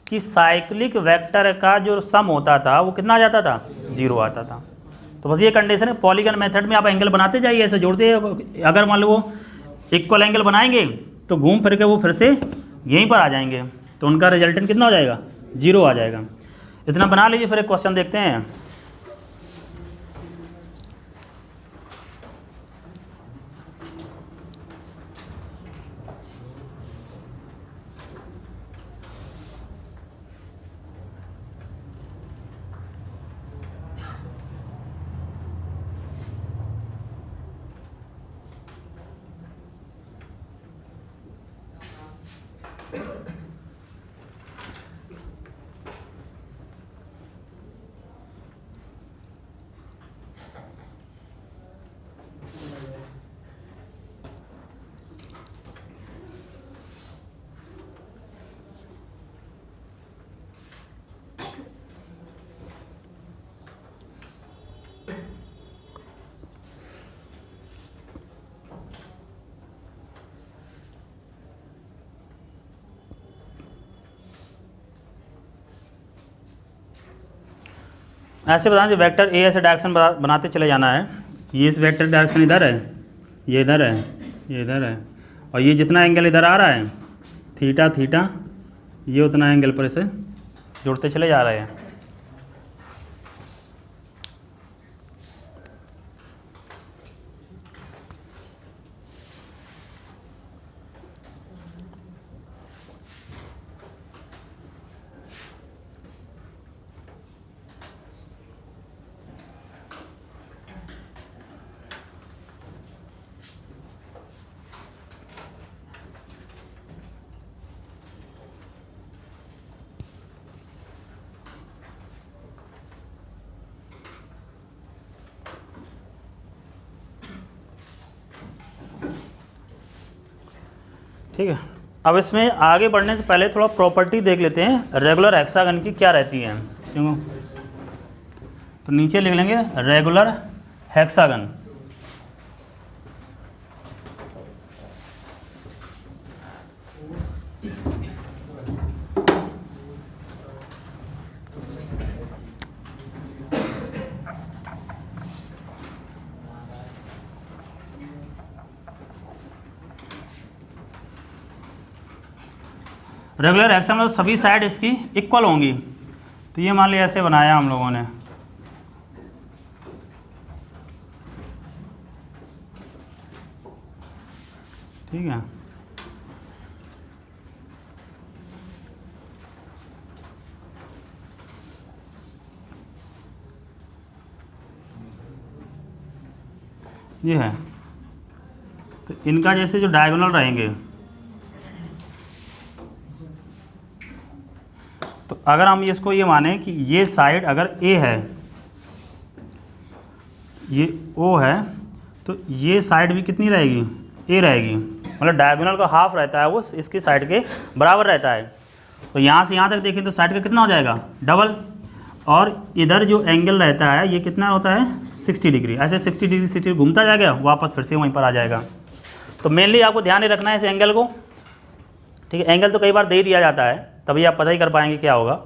A: कि साइक्लिक वेक्टर का जो सम होता था वो कितना आ जाता था, 0 आता था। तो बस ये कंडीशन है। पॉलीगन मेथड में आप एंगल बनाते जाइए, ऐसे जोड़ते, अगर मान लो वो इक्वल एंगल बनाएंगे तो घूम फिर के वो फिर से यहीं पर आ जाएंगे, तो उनका रिजल्टेंट कितना हो जाएगा, 0 आ जाएगा। इतना बना लीजिए, फिर एक क्वेश्चन देखते हैं। ऐसे बताना, वेक्टर ए ऐसे डायरेक्शन बनाते चले जाना है। ये इस वेक्टर डायरेक्शन इधर है, ये इधर है, ये इधर है, और ये जितना एंगल इधर आ रहा है थीटा थीटा, ये उतना एंगल पर इसे जोड़ते चले जा रहे हैं। ठीक है, अब इसमें आगे बढ़ने से पहले थोड़ा प्रॉपर्टी देख लेते हैं रेगुलर हेक्सागन की क्या रहती है। क्यों, तो नीचे लिख लेंगे रेगुलर हेक्सागन। रेगुलर हेक्सागन में सभी साइड इसकी इक्वल होंगी। तो ये मान लिया ऐसे बनाया हम लोगों ने, ठीक है। ये है, तो इनका जैसे जो डायगोनल रहेंगे, तो अगर हम इसको ये माने कि ये साइड अगर ए है, ये ओ है, तो ये साइड भी कितनी रहेगी, ए रहेगी। मतलब डायगोनल का हाफ रहता है वो इसकी साइड के बराबर रहता है। तो यहाँ से यहाँ तक देखें तो साइड का कितना हो जाएगा, डबल। और इधर जो एंगल रहता है ये कितना होता है, 60 डिग्री। ऐसे 60 डिग्री 60 घूमता जाएगा, वापस फिर से वहीं पर आ जाएगा। तो मेनली आपको ध्यान ही रखना है इस एंगल को, ठीक है। एंगल तो कई बार दे ही दिया जाता है, तभी आप पता ही कर पाएंगे क्या होगा।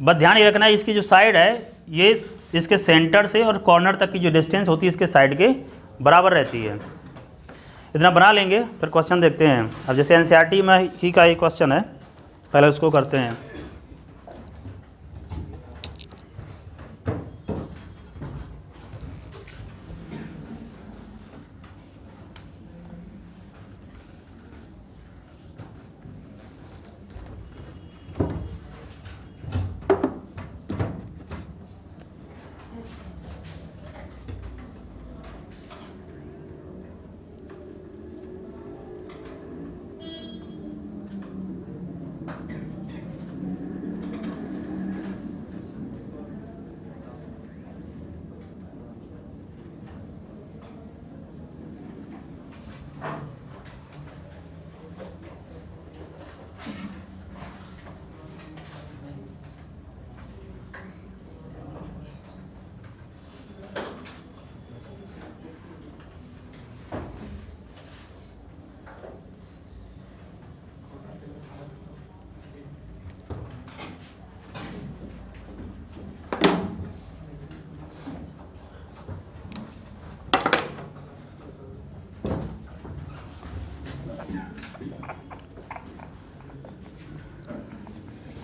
A: बस ध्यान ही रखना है इसकी जो साइड है ये इसके सेंटर से और कॉर्नर तक की जो डिस्टेंस होती है इसके साइड के बराबर रहती है। इतना बना लेंगे, फिर क्वेश्चन देखते हैं। अब जैसे एनसीईआरटी में ही का एक क्वेश्चन है, पहले उसको करते हैं।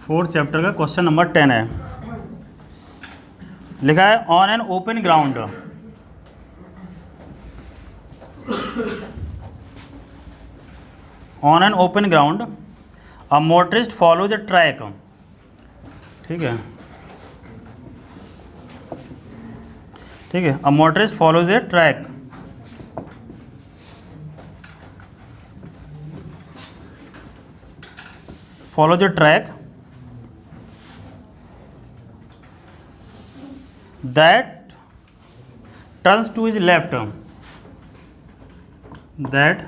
A: फोर्थ चैप्टर का क्वेश्चन नंबर 10 है। लिखा है on an open ground on an open ground a motorist follow the track. ठीक है, ठीक है। A motorist follows the track follow the track that turns to his left, that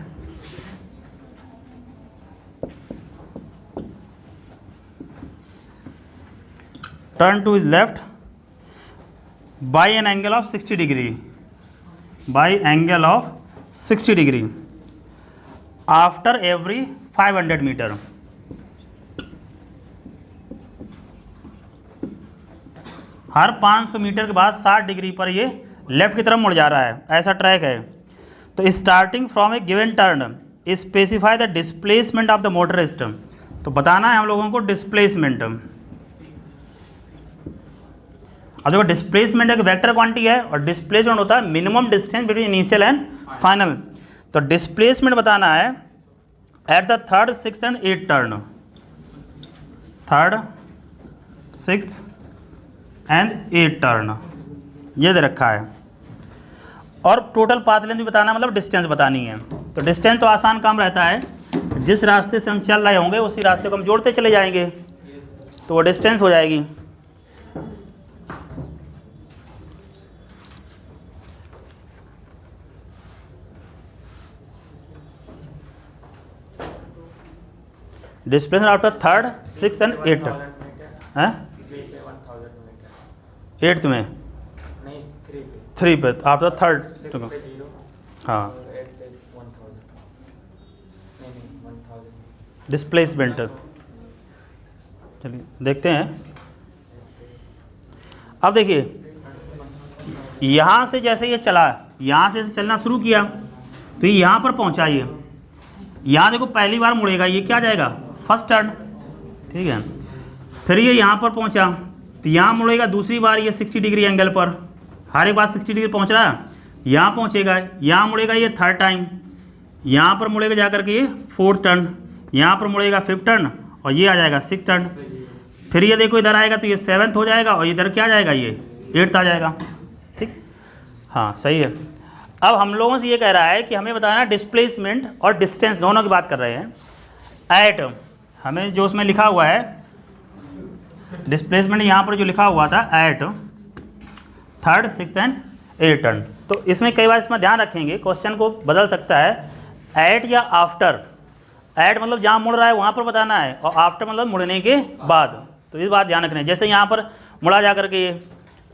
A: turn to his left by an angle of 60 degree, by angle of 60 degree after every 500 meter। Her 500 metre के बाद 60 degree पर ये left की तरफ मुड़ जा रहा है, ऐसा ट्रैक है। तो starting from A given turn specify the displacement of the motorist. तो बताना है हम लोगों को डिस्प्लेसमेंट। अब देखो डिस्प्लेसमेंट एक वेक्टर क्वांटिटी है और डिस्प्लेसमेंट होता है minimum distance between initial and final. तो डिस्प्लेसमेंट बताना है at the third, sixth and eighth turn, third, sixth and 8 turn, ये दे रखा है। और टोटल पाथ लेंथ भी बताना, मतलब डिस्टेंस बतानी है। तो डिस्टेंस तो आसान काम रहता है, जिस रास्ते से हम चल रहे होंगे उसी रास्ते को हम जोड़ते चले जाएंगे, तो वो डिस्टेंस हो जाएगी। Displacement after third, sixth and 8 है, 8th में
B: नहीं
A: 3 पे आफ्टर थर्ड, हाँ डिस्प्लेसमेंट। चलिए देखते हैं। अब देखिए यहाँ से जैसे ये चला, यहाँ से चलना शुरू किया तो ये यहाँ पर पहुँचा। ये यहाँ देखो पहली बार मुड़ेगा, ये क्या जाएगा, फर्स्ट टर्न, ठीक है। फिर ये यहाँ पर पहुँचा तो यहाँ मुड़ेगा दूसरी बार, ये 60 डिग्री एंगल पर, हर एक बार 60 डिग्री पहुँच रहा है। यहाँ पहुँचेगा, यहाँ मुड़ेगा ये थर्ड टाइम, यहाँ पर मुड़ेगा जा करके ये 4 टर्न, यहाँ पर मुड़ेगा 5 टर्न और ये आ जाएगा 6 टर्न। फिर ये देखो इधर आएगा तो ये 7th हो जाएगा और इधर क्या आ जाएगा, ये 8th आ जाएगा। ठीक, हाँ सही है। अब हम लोगों से ये कह रहा है कि हमें बताना डिस्प्लेसमेंट और डिस्टेंस दोनों की बात कर रहे हैं। एट हमें जो उसमें लिखा हुआ है डिस्प्लेसमेंट, यहाँ पर जो लिखा हुआ था eight 3rd, 6th and 8th turn, तो इसमें कई बार इसमें ध्यान रखेंगे, क्वेश्चन को बदल सकता है। एट या आफ्टर, एट मतलब जहाँ मुड़ रहा है वहाँ पर बताना है और आफ्टर मतलब मुड़ने के बाद। तो इस बात ध्यान रखना है। जैसे यहाँ पर मुड़ा जा करके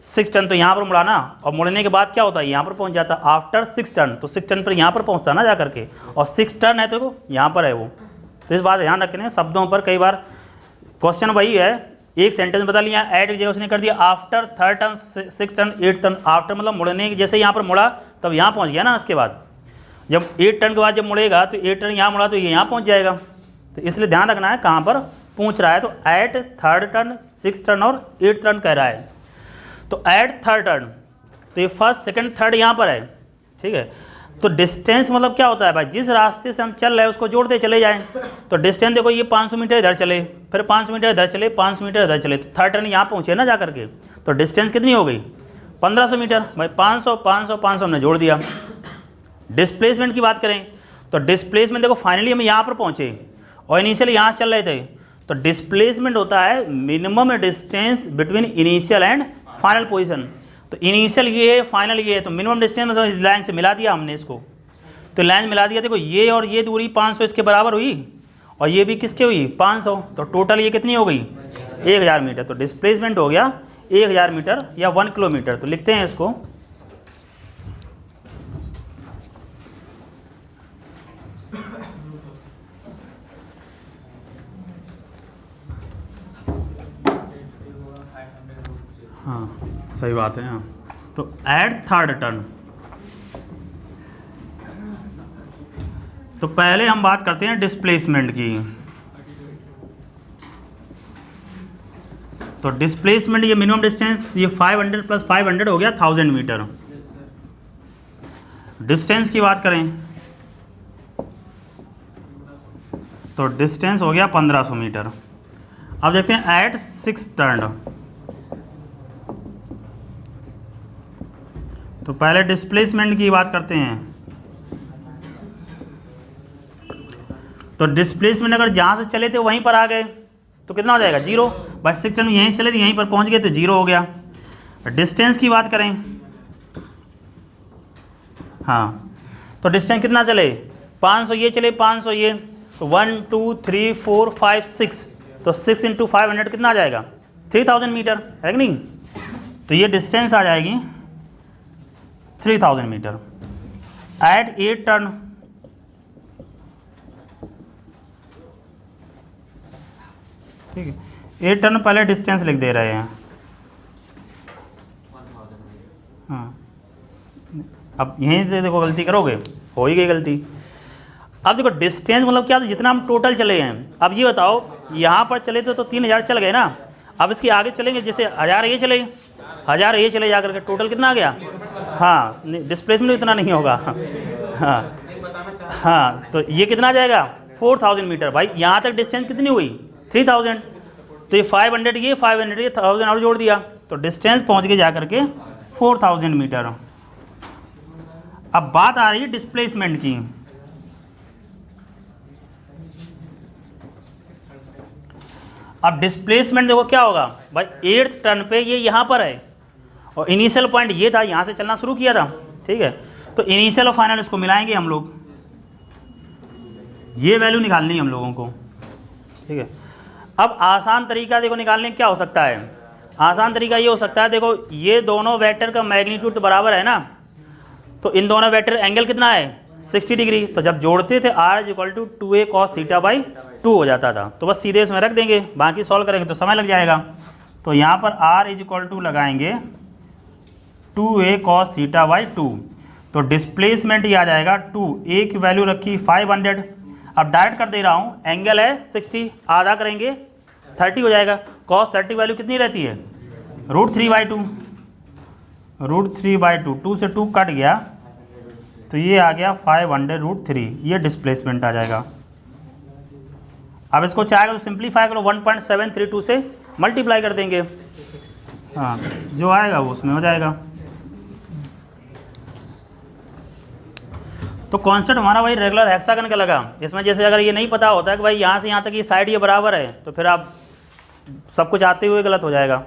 A: 6 टर्न, तो यहाँ पर मुड़ा ना, और मुड़ने के बाद क्या होता है, यहाँ पर पहुँच जाता। आफ्टर 6 टर्न, तो 6 टर्न पर यहाँ पर पहुँचता ना जा करके, और 6 टर्न है तो यहाँ पर है वो। तो इस बात ध्यान रखना है। शब्दों पर कई बार क्वेश्चन वही है, एक सेंटेंस बता लिया, एट की जगह उसने कर दिया after 3rd turn, 6th turn, 8th turn. After मतलब मुड़ने के, जैसे यहाँ पर मुड़ा तब यहाँ पहुँच गया ना, उसके बाद जब 8 टर्न के बाद जब मुड़ेगा तो 8 टर्न यहाँ मुड़ा तो ये यहाँ पहुँच जाएगा। तो इसलिए ध्यान रखना है कहाँ पर पूछ रहा है। तो eight 3rd turn, 6th turn और 8th टर्न कह रहा है। तो एट 3rd टर्न, तो ये 1st, 2nd, 3rd यहाँ पर है। ठीक है, तो डिस्टेंस मतलब क्या होता है भाई, जिस रास्ते से हम चल रहे हैं उसको जोड़ते चले जाएं। तो डिस्टेंस देखो, ये 500 मीटर इधर चले, फिर 500 मीटर इधर चले, 500 मीटर इधर चले, तो 3rd टर्न यहाँ पहुँचे ना जा करके। तो डिस्टेंस कितनी हो गई, 1500 मीटर। भाई 500, 500, 500 हमने जोड़ दिया। डिस्प्लेसमेंट की बात करें तो डिस्प्लेसमेंट देखो, फाइनली हम यहाँ पर पहुँचे और इनिशियल यहाँ से चल रहे थे। तो डिस्प्लेसमेंट होता है minimum distance between initial and final position. तो इनिशियल ये है, फाइनल ये है, तो मिनिमम डिस्टेंस मतलब इस लाइन से मिला दिया हमने इसको। तो लाइन मिला दिया, देखो ये और ये दूरी 500 इसके बराबर हुई और ये भी किसके हुई 500, तो टोटल ये कितनी हो गई 1000 मीटर। तो डिस्प्लेसमेंट हो गया 1000 मीटर या 1 किलोमीटर। तो लिखते हैं इसको, हाँ सही बात है। हाँ, तो एट 3rd टर्न, तो पहले हम बात करते हैं डिस्प्लेसमेंट की। तो डिस्प्लेसमेंट ये मिनिमम डिस्टेंस, ये 500 + 500 हो गया 1000 मीटर। डिस्टेंस की बात करें तो डिस्टेंस हो गया 1500 मीटर। अब देखते हैं एट 6 टर्न, तो पहले डिस्प्लेसमेंट की बात करते हैं। तो डिस्प्लेसमेंट अगर जहाँ से चले थे वहीं पर आ गए तो कितना हो जाएगा 0। बस 6 टर्न यहीं चले थे, यहीं पर पहुँच गए तो 0 हो गया। डिस्टेंस की बात करें, हाँ तो डिस्टेंस कितना चले 500 ये चले, 500 ये, तो 1 2 3 4 5 6, तो 6 × 500 कितना आ जाएगा 3000 मीटर, है कि नहीं। तो ये डिस्टेंस आ जाएगी 3000 मीटर। एट 8 टर्न, ठीक है 8 टर्न पहले डिस्टेंस लिख दे रहे हैं। हाँ, अब यहीं से देखो गलती करोगे, हो ही गई गलती। अब देखो डिस्टेंस मतलब क्या, जितना हम टोटल चले हैं। अब ये बताओ, यहाँ पर चले तो 3000 चल गए ना। अब इसके आगे चलेंगे, जैसे 1000 ये चले, 1000 ये चले जा करके टोटल कितना आ गया। हाँ, डिस्प्लेसमेंट इतना नहीं होगा। हाँ, तो ये कितना आ जाएगा 4000 मीटर। भाई यहाँ तक डिस्टेंस कितनी हुई 3000, तो ये 500 ये 500 ये 1000 और जोड़ दिया, तो डिस्टेंस पहुँच के जा करके 4000 मीटर। अब बात आ रही है डिस्प्लेसमेंट की। अब डिस्प्लेसमेंट देखो क्या होगा भाई, 8th टर्न पे ये यहाँ पर है और इनिशियल पॉइंट ये था, यहाँ से चलना शुरू किया था। ठीक है, तो इनिशियल और फाइनल इसको मिलाएंगे हम लोग, ये वैल्यू निकालनी है हम लोगों को। ठीक है, अब आसान तरीका देखो निकालने क्या हो सकता है। आसान तरीका ये हो सकता है, देखो ये दोनों वेक्टर का मैग्नीट्यूड तो बराबर है ना, तो इन दोनों वेक्टर एंगल कितना है 60 डिग्री। तो जब जोड़ते थे r = 2a cos θ/2 हो जाता था। तो बस सीधे इसमें रख देंगे, बाकी सॉल्व करेंगे तो समय लग जाएगा। तो यहाँ पर r = लगाएंगे 2a cos θ/2, तो डिस्प्लेसमेंट ही आ जाएगा 2, a की वैल्यू रखी 500। अब डायरेक्ट कर दे रहा हूँ, एंगल है 60, आधा करेंगे 30 हो जाएगा। cos 30 वैल्यू कितनी रहती है √3/2, √3/2, 2 से 2 कट गया तो ये आ गया 500√3, ये डिस्प्लेसमेंट आ जाएगा। अब इसको चाहेगा तो सिंप्लीफाई करो, 1.732 से मल्टीप्लाई कर देंगे, हाँ जो आएगा वो उसमें हो जाएगा। तो कॉन्सेप्ट हमारा भाई रेगुलर हेक्सागन का लगा। इसमें जैसे अगर ये नहीं पता होता है कि भाई यहाँ से यहाँ तक ये साइड ये बराबर है, तो फिर आप सब कुछ आते हुए गलत हो जाएगा।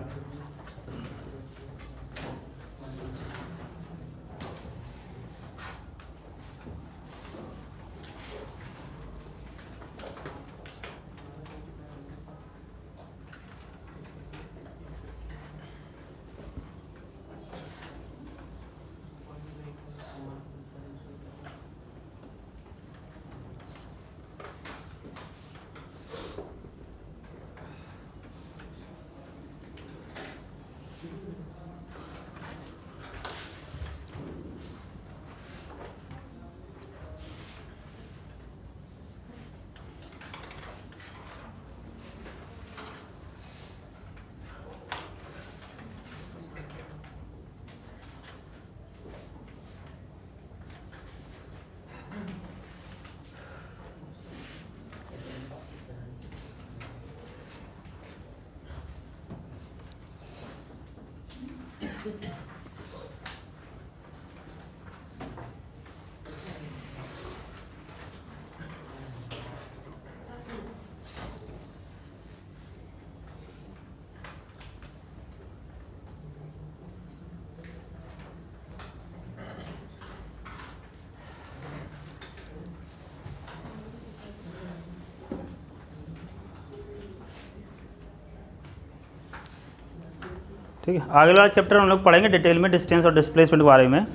A: ठीक है, आगे वाला चैप्टर हम लोग पढ़ेंगे डिटेल में डिस्टेंस और डिस्प्लेसमेंट के बारे में।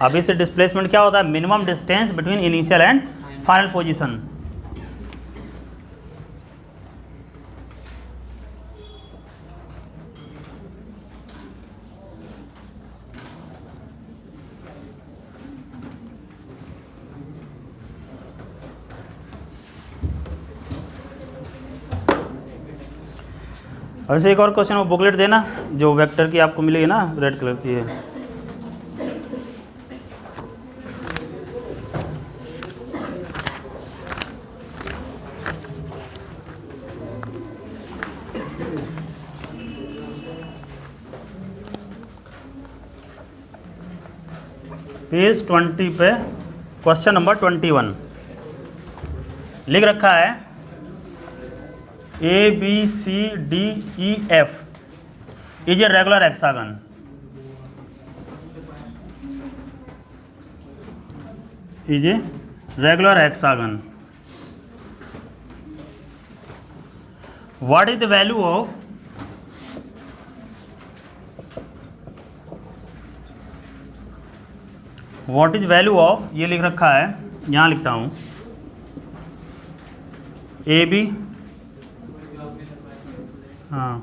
A: अभी से डिस्प्लेसमेंट क्या होता है, minimum distance between initial and final position. वैसे एक और क्वेश्चन वो बुकलेट देना जो वेक्टर की आपको मिलेगी ना, रेड कलर की है। पेज 20 पे क्वेश्चन नंबर 21 लिख रखा है ABCDEF is a regular hexagon. Is a regular hexagon. What is the value of ये लिख रखा है, यहाँ लिखता हूँ AB, हाँ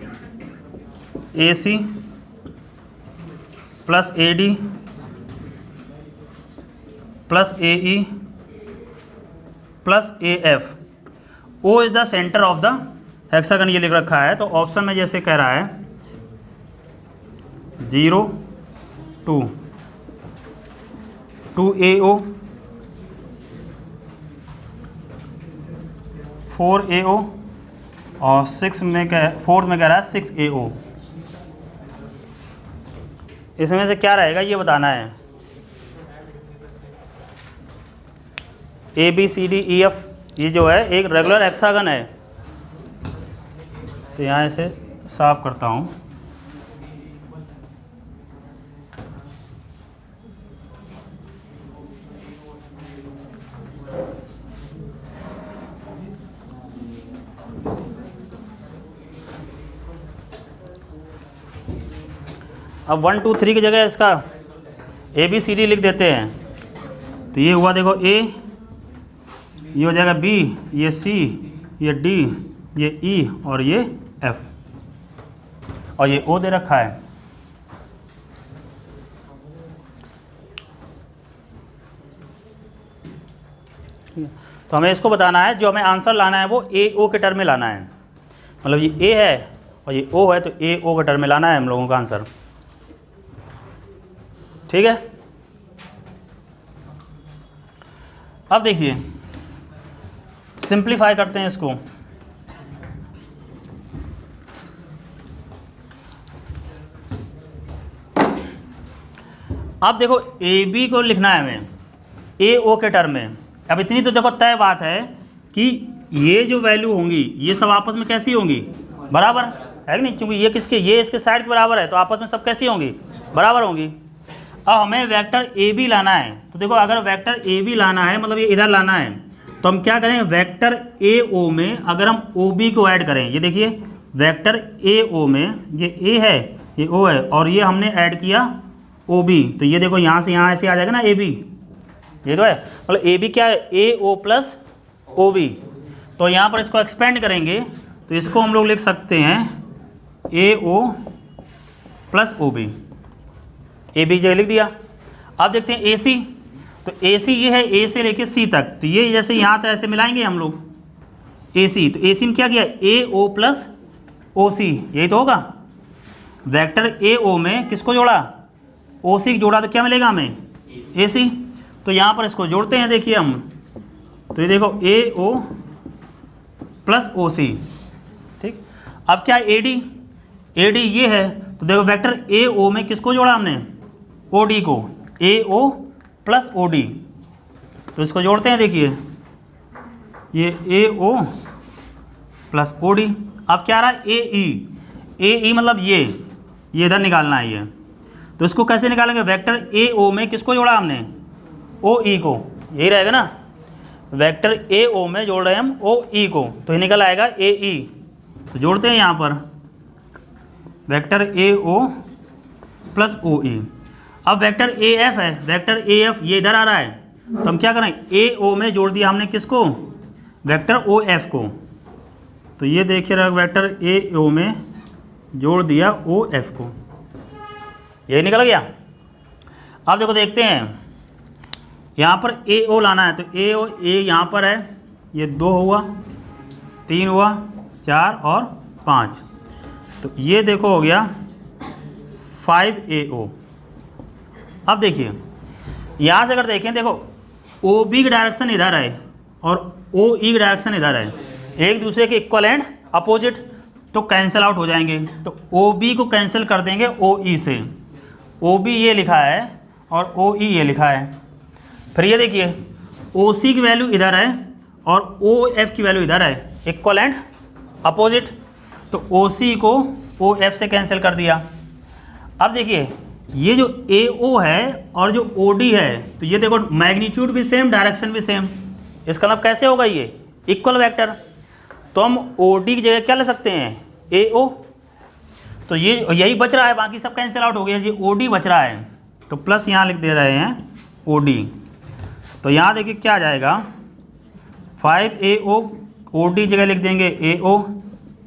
A: AC plus AD plus AE plus AF, O is the centre of the hexagon, ये लिख रखा है। तो ऑप्शन में जैसे कह रहा है 0 2 2AO 4AO और 4 में कह रहा है 6AO। इसमें से क्या रहेगा ये बताना है। ABCDEF ये जो है एक रेगुलर हेक्सागन है, तो यहाँ इसे साफ करता हूँ। अब 1 2 3 की जगह इसका ABCD लिख देते हैं, तो ये हुआ देखो A, ये हो जाएगा B, ये C, ये D, ये E और ये F, और ये O दे रखा है। तो हमें इसको बताना है, जो हमें आंसर लाना है वो AO के टर्म में लाना है। मतलब ये A है और ये O है, तो AO के टर्म में लाना है हम लोगों का आंसर। ठीक है, अब देखिए सिंप्लीफाई करते हैं इसको। अब देखो ए बी को लिखना है हमें ए ओ के टर्म में। अब इतनी तो देखो तय बात है कि ये जो वैल्यू होंगी ये सब आपस में कैसी होंगी, बराबर है कि नहीं, क्योंकि ये किसके, ये इसके साइड के बराबर है, तो आपस में सब कैसी होंगी, बराबर होंगी। अब हमें वेक्टर ए बी लाना है, तो देखो अगर वेक्टर ए बी लाना है मतलब ये इधर लाना है, तो हम क्या करें, वेक्टर ए ओ में अगर हम ओ बी को ऐड करें, ये देखिए वेक्टर ए ओ में ये ए है ये ओ है और ये हमने ऐड किया ओ बी, तो ये देखो यहाँ से यहाँ ऐसे आ जाएगा ना ए बी, ये तो है, मतलब ए बी क्या है, ए ओ प्लस ओ बी। तो यहाँ पर इसको एक्सपेंड करेंगे तो इसको हम लोग लिख सकते हैं A O plus O B, A B जगह लिख दिया। अब देखते हैं ए सी, तो ए सी ये है ए से लेके सी तक, तो ये जैसे यहाँ तक ऐसे मिलाएंगे हम लोग ए सी, तो ए सी में क्या किया, ए ओ प्लस ओ सी, यही तो होगा। वेक्टर ए ओ में किसको जोड़ा, ओ सी जोड़ा, तो क्या मिलेगा हमें, ए सी। तो यहाँ पर इसको जोड़ते हैं, देखिए हम, तो ये देखो ए ओ प्लस ओ सी, ठीक। अब क्या ए डी, ए डी ये है, तो देखो वेक्टर ए ओ में किसको जोड़ा हमने, ओ डी को, ए ओ प्लस ओ डी, तो इसको जोड़ते हैं, देखिए ये ए ओ प्लस ओ डी। अब क्या रहा, ए ई मतलब ये इधर निकालना है ये, तो इसको कैसे निकालेंगे, वेक्टर ए ओ में किसको जोड़ा हमने, ओ ई को, यही रहेगा ना, वेक्टर ए ओ में जोड़ रहे हैं हम ओ ई को, तो ये निकल आएगा ए ई। तो जोड़ते हैं यहाँ पर वेक्टर ए ओ प्लस ओ ई। अब वेक्टर ए एफ है, वेक्टर ए एफ ये इधर आ रहा है, तो हम क्या करें, ए ओ में जोड़ दिया हमने किसको, वेक्टर ओ एफ को, तो ये देखिए रहा वेक्टर ए ओ में जोड़ दिया ओ एफ को, ये निकल गया। अब देखो देखते हैं यहाँ पर ए ओ लाना है, तो ए ओ ए यहाँ पर है, ये 2 हुआ, 3 हुआ, 4 और 5, तो ये देखो हो गया 5AO। अब देखिए यहाँ से अगर देखें, देखो ओ बी की डायरेक्शन इधर है और ओ ई की डायरेक्शन इधर है, एक दूसरे के इक्वल एंड अपोजिट, तो कैंसिल आउट हो जाएंगे, तो ओ बी को कैंसिल कर देंगे ओ ई से, ओ बी ये लिखा है और ओ ई ये लिखा है। फिर ये देखिए ओ सी की वैल्यू इधर है और ओ एफ की वैल्यू इधर है, इक्वल एंड अपोजिट, तो ओ सी को ओ एफ से कैंसिल कर दिया। अब देखिए ये जो ए ओ है और जो ओ डी है, तो ये देखो मैग्नीट्यूड भी सेम, डायरेक्शन भी सेम, इसका मतलब कैसे होगा, ये इक्वल वेक्टर, तो हम ओ डी की जगह क्या ले सकते हैं, ए ओ, तो ये यही बच रहा है, बाकी सब कैंसिल आउट हो गया, ये ओ डी बच रहा है, तो प्लस यहाँ लिख दे रहे हैं ओ डी, तो यहाँ देखिए क्या आ जाएगा 5AO, ओ डी जगह लिख देंगे ए ओ,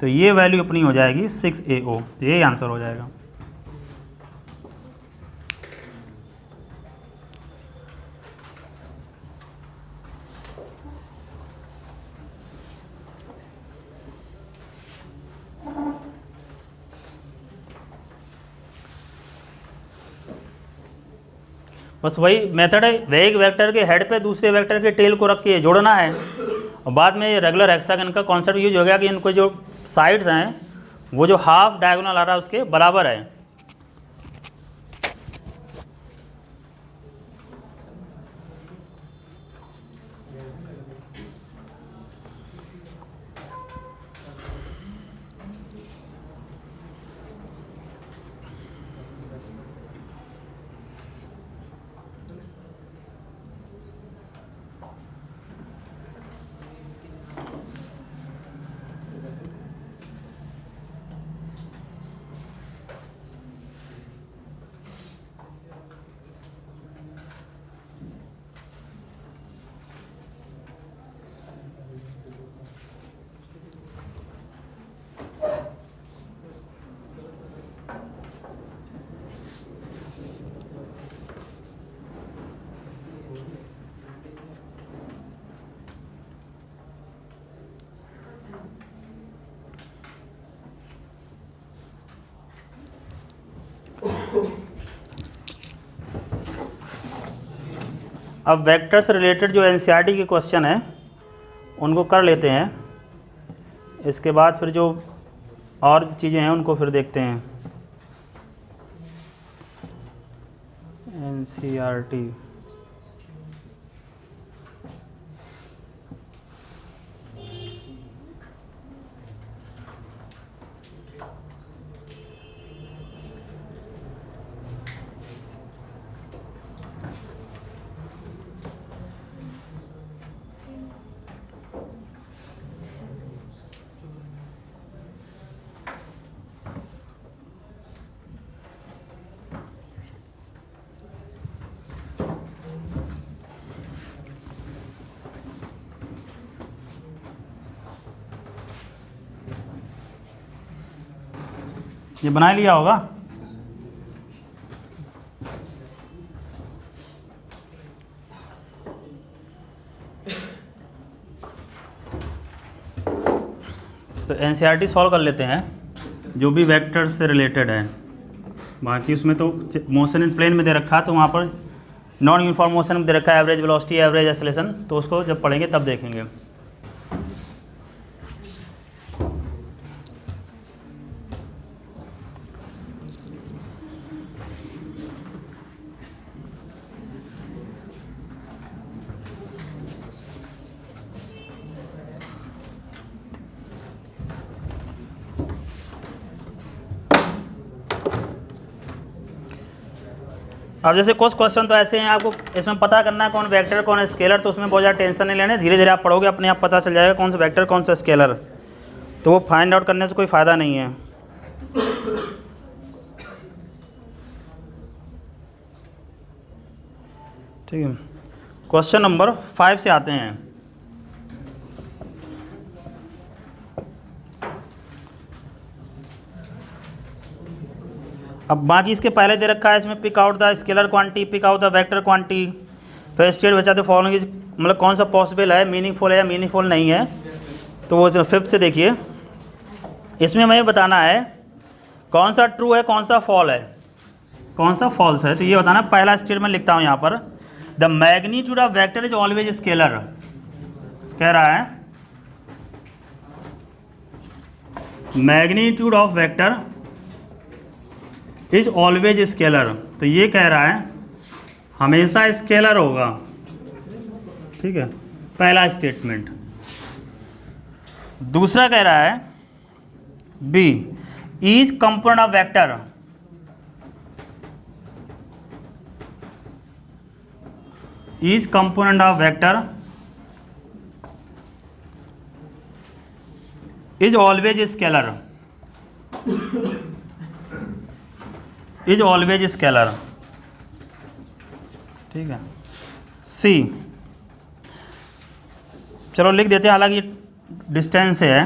A: तो ये वैल्यू अपनी हो जाएगी 6AO, तो यही आंसर हो जाएगा। बस वही मेथड है, एक वेक्टर के हेड पे दूसरे वेक्टर के टेल को रख के जोड़ना है, और बाद में रेगुलर हेक्सागन का कॉन्सेप्ट यूज हो गया कि इनको जो साइड्स हैं वो जो हाफ डायगोनल आ रहा है उसके बराबर है। अब वेक्टर से रिलेटेड जो एनसीईआरटी के क्वेश्चन है उनको कर लेते हैं, इसके बाद फिर जो और चीज़ें हैं उनको फिर देखते हैं। एनसीईआरटी ये बना लिया होगा। तो एनसीईआरटी सॉल्व कर लेते हैं जो भी वेक्टर से रिलेटेड है। बाकी उसमें तो मोशन इन प्लेन में दे रखा है, तो वहाँ पर नॉन यूनिफॉर्म मोशन में दे रखा है एवरेज वेलोसिटी, एवरेज एक्सेलरेशन, तो उसको जब पढ़ेंगे तब देखेंगे। अब जैसे कुछ क्वेश्चन तो ऐसे हैं, आपको इसमें पता करना है कौन वेक्टर कौन है स्केलर, तो उसमें बहुत ज़्यादा टेंशन नहीं लेने, धीरे धीरे आप पढ़ोगे अपने आप पता चल जाएगा कौन सा वेक्टर कौन सा स्केलर, तो वो फाइंड आउट करने से कोई फ़ायदा नहीं है। ठीक है, क्वेश्चन नंबर 5 से आते हैं। अब बाकी इसके पहले दे रखा है, इसमें pick out the scalar quantity, pick out the vector quantity, फिर स्टेट बचा द फॉलोइंग इज, मतलब कौन सा पॉसिबल है, मीनिंगफुल है या मीनिंगफुल नहीं है। तो वो 5th से देखिए, इसमें हमें बताना है कौन सा ट्रू है कौन सा फॉल है, कौन सा फॉल्स है। तो ये बताना, पहला स्टेटमेंट लिखता हूँ यहाँ पर, the magnitude of vector is always scalar, कह रहा है magnitude of vector is always scalar, तो ये कह रहा है हमेशा स्केलर होगा। ठीक है, पहला स्टेटमेंट। दूसरा कह रहा है B, each component of vector each component of vector is always scalar, is always scalar. ठीक है, सी, चलो लिख देते हैं, हालांकि डिस्टेंस है,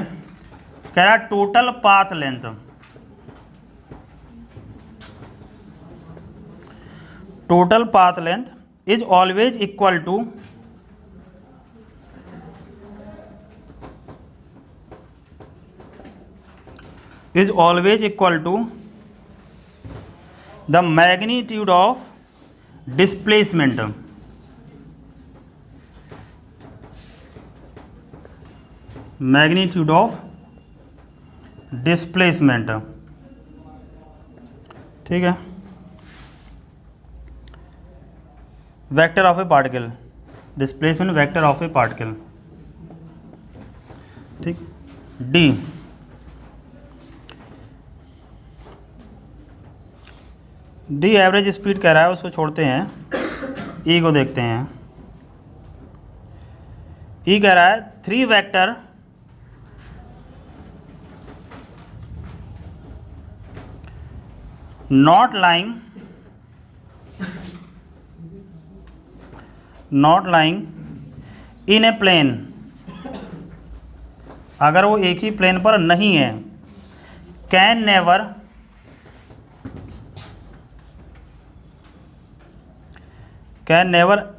A: कह रहा है total path length, total path length is always equal to the magnitude of displacement, magnitude of displacement। ठीक है, vector of a particle, displacement vector of a particle. ठीक, डी, डी एवरेज स्पीड कह रहा है, उसको छोड़ते हैं, ई को देखते हैं। ई कह रहा है 3 vector not lying in a plane, अगर वो एक ही प्लेन पर नहीं है, can never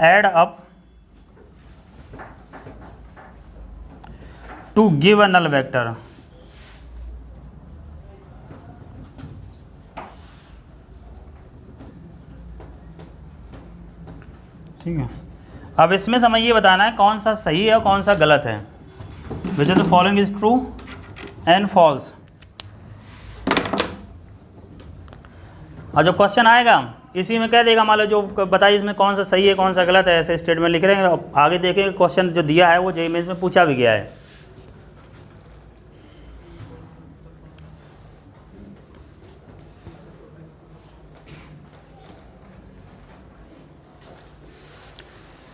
A: add up to give a null vector. ठीक है, अब इसमें समय ये बताना है कौन सा सही है और कौन सा गलत है। Which of the following is true and false. और जो क्वेश्चन आएगा इसी में कह देगा, मान लो जो बताइए इसमें कौन सा सही है कौन सा गलत है, ऐसे स्टेटमेंट लिख रहे हैं। अब आगे देखेंगे क्वेश्चन जो दिया है वो जेईई मेंस में पूछा भी गया है।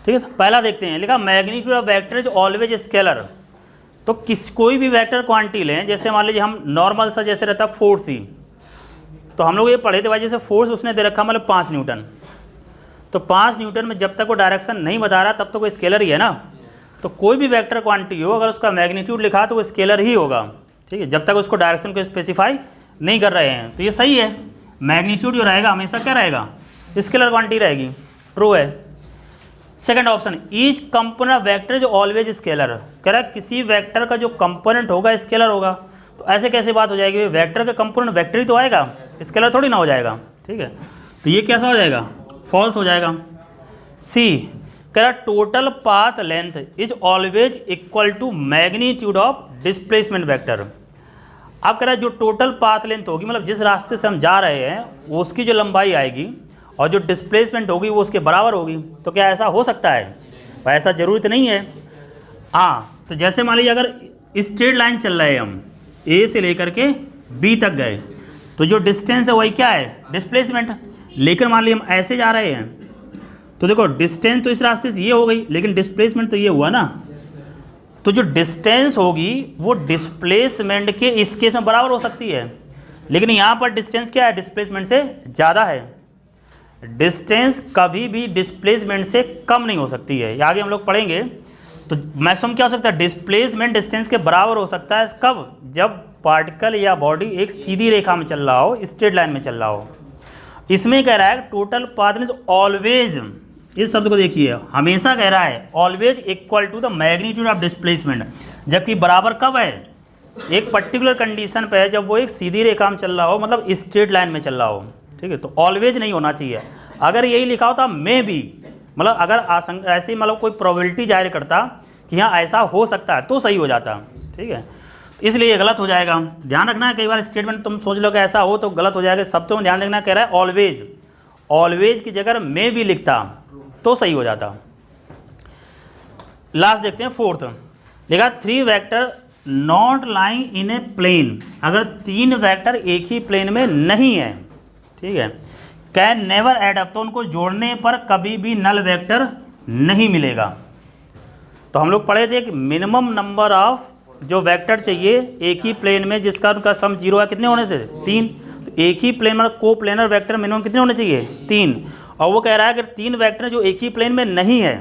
A: ठीक है, तो पहला देखते हैं। लिखा magnitude of vector is always scalar. तो कोई भी वेक्टर क्वांटिटी लें, जैसे मान लीजिए हम नॉर्मल सा जैसे रहता फोर्स ही, तो हम लोग ये पढ़े थे भाई, जैसे फोर्स उसने दे रखा मतलब 5 न्यूटन, तो 5 न्यूटन में जब तक वो डायरेक्शन नहीं बता रहा तब तक वो स्केलर ही है ना। तो कोई भी वेक्टर क्वांटिटी हो अगर उसका मैग्नीट्यूड लिखा तो वो स्केलर ही होगा, ठीक है, जब तक उसको डायरेक्शन को स्पेसिफाई नहीं कर रहे हैं। तो ये सही है, मैग्नीट्यूड जो रहेगा हमेशा क्या रहेगा, स्केलर क्वांटिटी रहेगी, ट्रू है। Second option, each component vector is always scalar. कह रहा है किसी वेक्टर का जो कंपोनेंट होगा स्केलर होगा। तो ऐसे कैसे बात हो जाएगी, वेक्टर का कंपोनेंट वेक्टर ही तो आएगा, स्केलर थोड़ी ना हो जाएगा, ठीक है। तो ये कैसा हो जाएगा, फॉल्स हो जाएगा। सी कह रहा total path length is always equal to magnitude of displacement vector. अब कह रहा है जो टोटल पाथ लेंथ होगी, मतलब जिस रास्ते से हम जा रहे हैं वो उसकी जो लंबाई आएगी और जो डिस्प्लेसमेंट होगी वो उसके बराबर होगी। तो क्या ऐसा हो सकता है, ऐसा जरूरी तो नहीं है। हाँ, तो जैसे मान लीजिए अगर स्ट्रेट लाइन चल रहे हैं हम ए से लेकर के बी तक गए, तो जो डिस्टेंस है वही क्या है, डिस्प्लेसमेंट। लेकिन मान लीजिए हम ऐसे जा रहे हैं, तो देखो डिस्टेंस तो इस रास्ते से ये हो गई, लेकिन डिस्प्लेसमेंट तो ये हुआ ना। तो जो डिस्टेंस होगी वो डिस्प्लेसमेंट के इस केस में बराबर हो सकती है, लेकिन यहाँ पर डिस्टेंस क्या है, डिस्प्लेसमेंट से ज़्यादा है। डिस्टेंस कभी भी डिस्प्लेसमेंट से कम नहीं हो सकती है, ये आगे हम लोग पढ़ेंगे। तो मैक्सिमम क्या हो सकता है, डिस्प्लेसमेंट डिस्टेंस के बराबर हो सकता है। कब, जब पार्टिकल या बॉडी एक सीधी रेखा में चल रहा हो, स्ट्रेट लाइन में चल रहा हो। इसमें कह रहा है टोटल पाथ लेंथ ऑलवेज, इस शब्द को देखिए, हमेशा कह रहा है always equal to the magnitude of displacement. जबकि बराबर कब है, एक पर्टिकुलर कंडीशन पे है, जब वो एक सीधी रेखा में चल रहा हो, मतलब स्ट्रेट लाइन में चल रहा हो, ठीक है। तो ऑलवेज नहीं होना चाहिए। अगर यही लिखा होता मे बी, मतलब अगर ऐसी मतलब कोई प्रोबेबिलिटी जाहिर करता कि हाँ ऐसा हो सकता है तो सही हो जाता, ठीक है। इसलिए ये गलत हो जाएगा। ध्यान रखना है, कई बार स्टेटमेंट तुम सोच लो कि ऐसा हो तो गलत हो जाएगा। शब्दों में ध्यान रखना, कह रहा है ऑलवेज, ऑलवेज की जगह मे भी लिखता तो सही हो जाता। लास्ट देखते हैं फोर्थ, लिखा 3 vector not lying in a plane. अगर 3 वेक्टर एक ही प्लेन में नहीं है, ठीक है, कैन नेवर एड अप, तो उनको जोड़ने पर कभी भी नल वेक्टर नहीं मिलेगा। तो हम लोग पढ़े थे कि मिनिमम नंबर ऑफ जो वेक्टर चाहिए एक ही प्लेन में जिसका उनका सम 0 है, कितने होने थे, 3। तो एक ही प्लेन में को प्लेनर वेक्टर मिनिमम कितने होने चाहिए, 3। और वो कह रहा है कि 3 वेक्टर जो एक ही प्लेन में नहीं है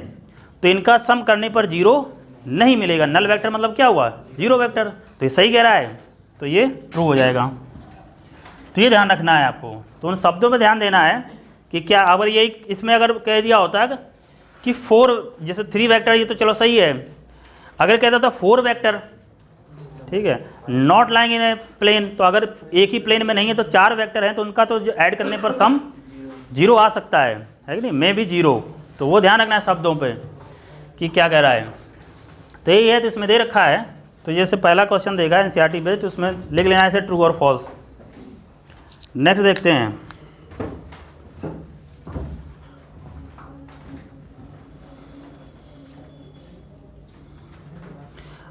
A: तो इनका सम करने पर 0 नहीं मिलेगा। नल वेक्टर मतलब क्या हुआ, 0 वेक्टर। तो ये सही कह रहा है, तो ये ट्रू हो जाएगा। तो ये ध्यान रखना है आपको। तो उन शब्दों पे ध्यान देना है कि क्या, अगर ये इसमें अगर कह दिया होता कि 4, जैसे 3 वेक्टर, ये तो चलो सही है। अगर कहता था 4 वेक्टर, ठीक है, not lying in a plane, तो अगर एक ही प्लेन में नहीं है तो 4 वेक्टर हैं, तो उनका तो ऐड करने पर सम 0 आ सकता है कि नहीं, मे भी 0। तो वो ध्यान रखना है शब्दों पे कि क्या कह रहा है। तो यही है, तो इसमें दे रखा है। तो जैसे पहला क्वेश्चन देगा एनसीईआरटी पे, तो उसमें लिख लेना है ऐसे ट्रू और फॉल्स। नेक्स्ट देखते हैं,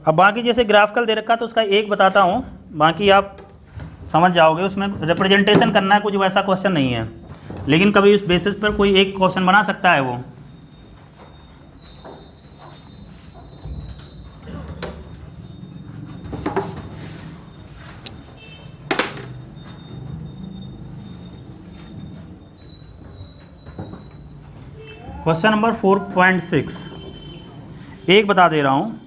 A: अब बाकी जैसे ग्राफिकल दे रखा तो उसका एक बताता हूँ, बाकी आप समझ जाओगे। उसमें रिप्रेजेंटेशन करना है, कुछ वैसा क्वेश्चन नहीं है, लेकिन कभी उस बेसिस पर कोई एक क्वेश्चन बना सकता है वो। क्वेश्चन नंबर 4.6 एक बता दे रहा हूँ।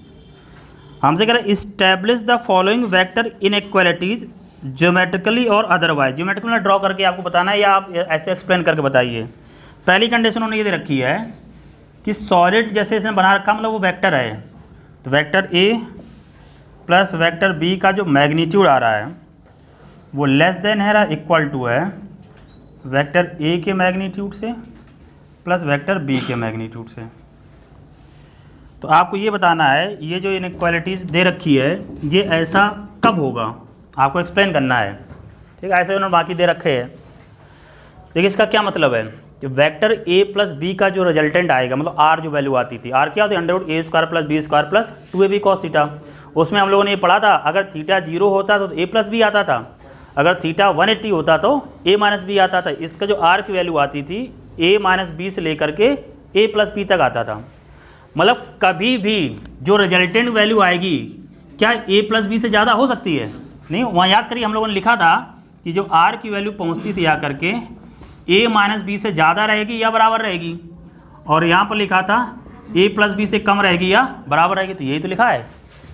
A: हमसे कह रहा है establish the following vector inequalities geometrically और अदरवाइज। ज्योमेट्रिकली में ड्रॉ करके आपको बताना है या आप ऐसे एक्सप्लेन करके बताइए। पहली कंडीशन उन्होंने ये दे रखी है कि सॉलिड जैसे इसने बना रखा, मतलब वो वेक्टर है, तो vector A plus vector B का जो मैग्नीट्यूड आ रहा है वो लेस देन है, इक्वल टू है वेक्टर ए के मैग्नीट्यूड से प्लस वेक्टर बी के मैग्नीट्यूड से। तो आपको ये बताना है ये जो इनइक्वालिटीज़ दे रखी है ये ऐसा कब होगा, आपको एक्सप्लेन करना है। ठीक है, ऐसे उन्होंने बाकी दे रखे हैं। देखिए इसका क्या मतलब है, जो वेक्टर a प्लस बी का जो रिजल्टेंट आएगा, मतलब r जो वैल्यू आती थी, r क्या होती है √a² plus b² plus 2ab cos theta. उसमें हम लोगों ने ये पढ़ा था अगर थीटा 0 होता तो a प्लस बी आता था, अगर थीटा 180 होता तो a माइनस बी आता था। इसका जो r की वैल्यू आती थी a माइनस बी से लेकर के a प्लस बी तक आता था। मतलब कभी भी जो रिजल्टेंट वैल्यू आएगी क्या a प्लस बी से ज़्यादा हो सकती है? नहीं। वहाँ याद करिए हम लोगों ने लिखा था कि जो r की वैल्यू पहुँचती थी आकर के a माइनस बी से ज़्यादा रहेगी या बराबर रहेगी, और यहाँ पर लिखा था a प्लस बी से कम रहेगी या बराबर रहेगी। तो यही तो लिखा है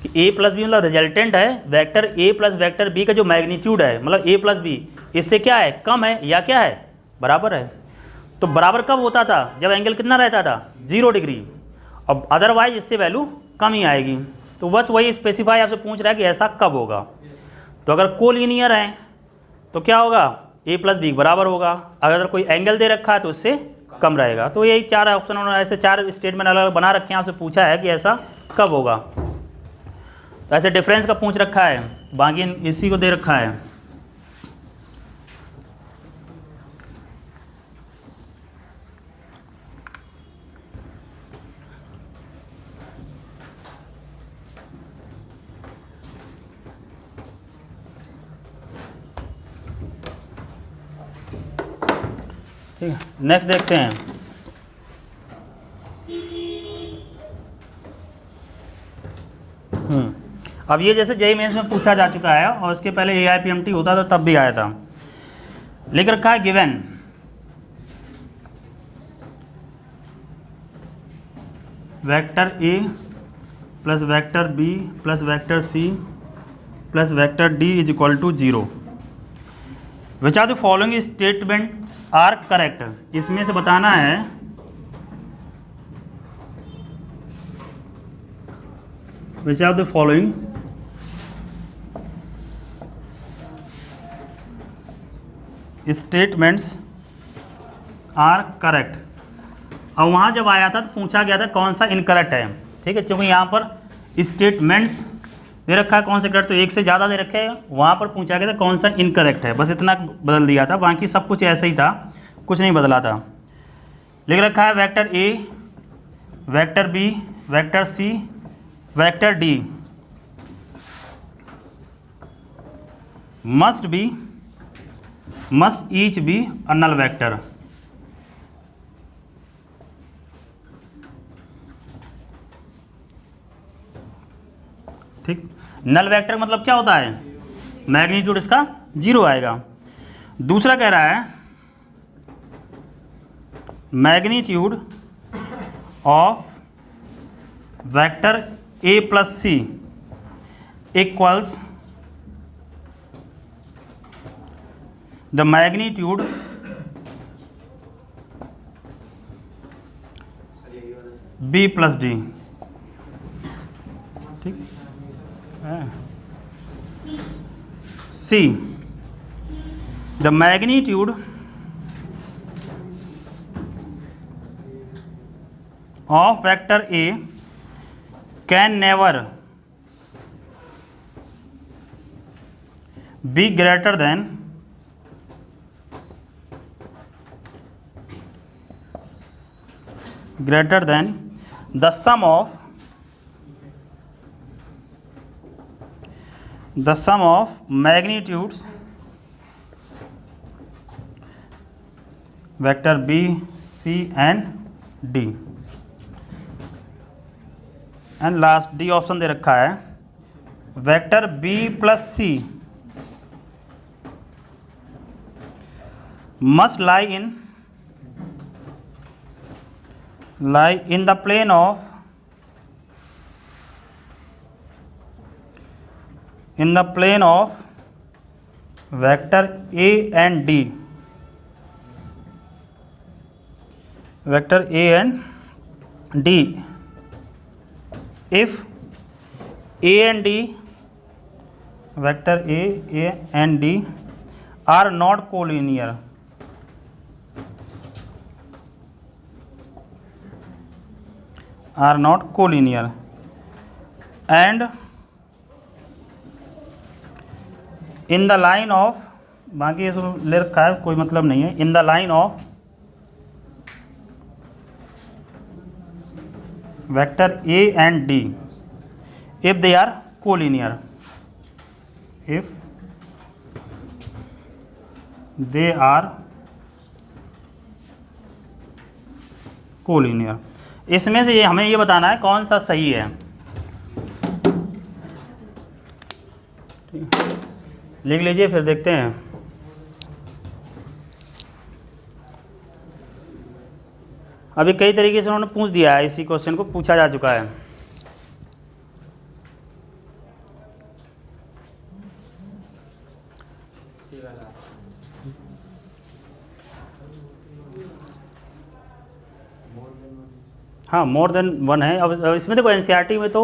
A: कि a प्लस बी मतलब रिजल्टेंट है vector a plus vector b का जो मैग्नीट्यूड है, मतलब a प्लस बी इससे क्या है, कम है या क्या है, बराबर है। तो बराबर कब होता था, जब एंगल कितना रहता था 0 डिग्री, अब अदरवाइज इससे वैल्यू कम ही आएगी। तो बस वही स्पेसिफाई आपसे पूछ रहा है कि ऐसा कब होगा। तो अगर कोलिनियर है तो क्या होगा, a प्लस बी बराबर होगा, अगर कोई एंगल दे रखा है तो उससे कम रहेगा। तो यही 4 ऑप्शन उन्होंने ऐसे 4 स्टेटमेंट अलग अलग बना रखे हैं, आपसे पूछा है कि ऐसा कब होगा। तो ऐसे डिफरेंस का पूछ रखा है, बाकी इसी को दे रखा है। ठीक है, नेक्स्ट देखते हैं। अब ये जैसे जेईई मेंस में पूछा जा चुका है और इसके पहले AIPMT होता था तब भी आया था। लिख रखा है given vector a plus vector b plus vector c plus vector d is equal to 0। Which are the following statements are correct. इसमें से बताना है which are the following statements are correct. और वहाँ जब आया था तो पूछा गया था कौन सा इनकरेक्ट है। ठीक है, क्योंकि यहाँ पर स्टेटमेंट्स दे रखा है कौन से करेक्ट, तो एक से ज़्यादा दे रखे हैं, वहाँ पर पूछा गया था कौन सा इनकरेक्ट है, बस इतना बदल दिया था, बाकी सब कुछ ऐसे ही था, कुछ नहीं बदला था। लिख रखा है vector a vector b vector c vector d must each be a null vector. ठीक, नल वेक्टर मतलब क्या होता है, मैग्नीट्यूड इसका 0 आएगा। दूसरा कह रहा है magnitude of vector a plus c equals the magnitude b plus d। ठीक, C the magnitude of vector A can never be greater than the sum of magnitudes vector b, c and d। And last D option दे रखा है vector b plus c must lie in the plane of vector a and d, vector a and d if a and d, vector a and d are not collinear। Are not collinear and in the line of, बाकी इसको ले रखा है कोई मतलब नहीं है, in the line of vector A and D if they are collinear, if they are collinear. इसमें से हमें ये बताना है कौन सा सही है। लिख लीजिए फिर देखते हैं। अभी कई तरीके से उन्होंने पूछ दिया है, इसी क्वेश्चन को पूछा जा चुका है। हाँ, मोर देन वन है। अब इसमें देखो एनसीईआरटी में तो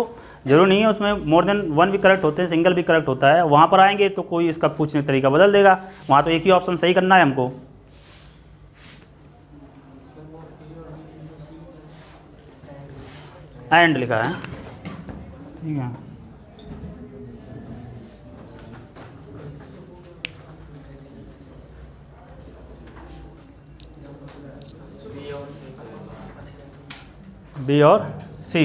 A: जरूरी नहीं है, उसमें मोर देन वन भी करेक्ट होते हैं, सिंगल भी करेक्ट होता है। वहाँ पर आएंगे तो कोई इसका पूछने का तरीका बदल देगा, वहाँ तो एक ही ऑप्शन सही करना है हमको। एंड लिखा है, ठीक है। बी और सी।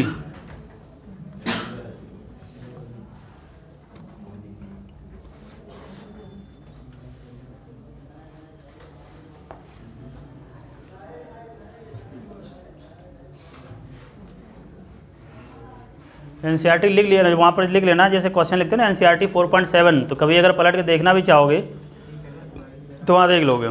A: एनसीईआरटी लिख लिया ना, वहाँ पर लिख लेना, जैसे क्वेश्चन लिखते हैं ना एनसीईआरटी 4.7, तो कभी अगर पलट के देखना भी चाहोगे तो वहाँ देख लोगे।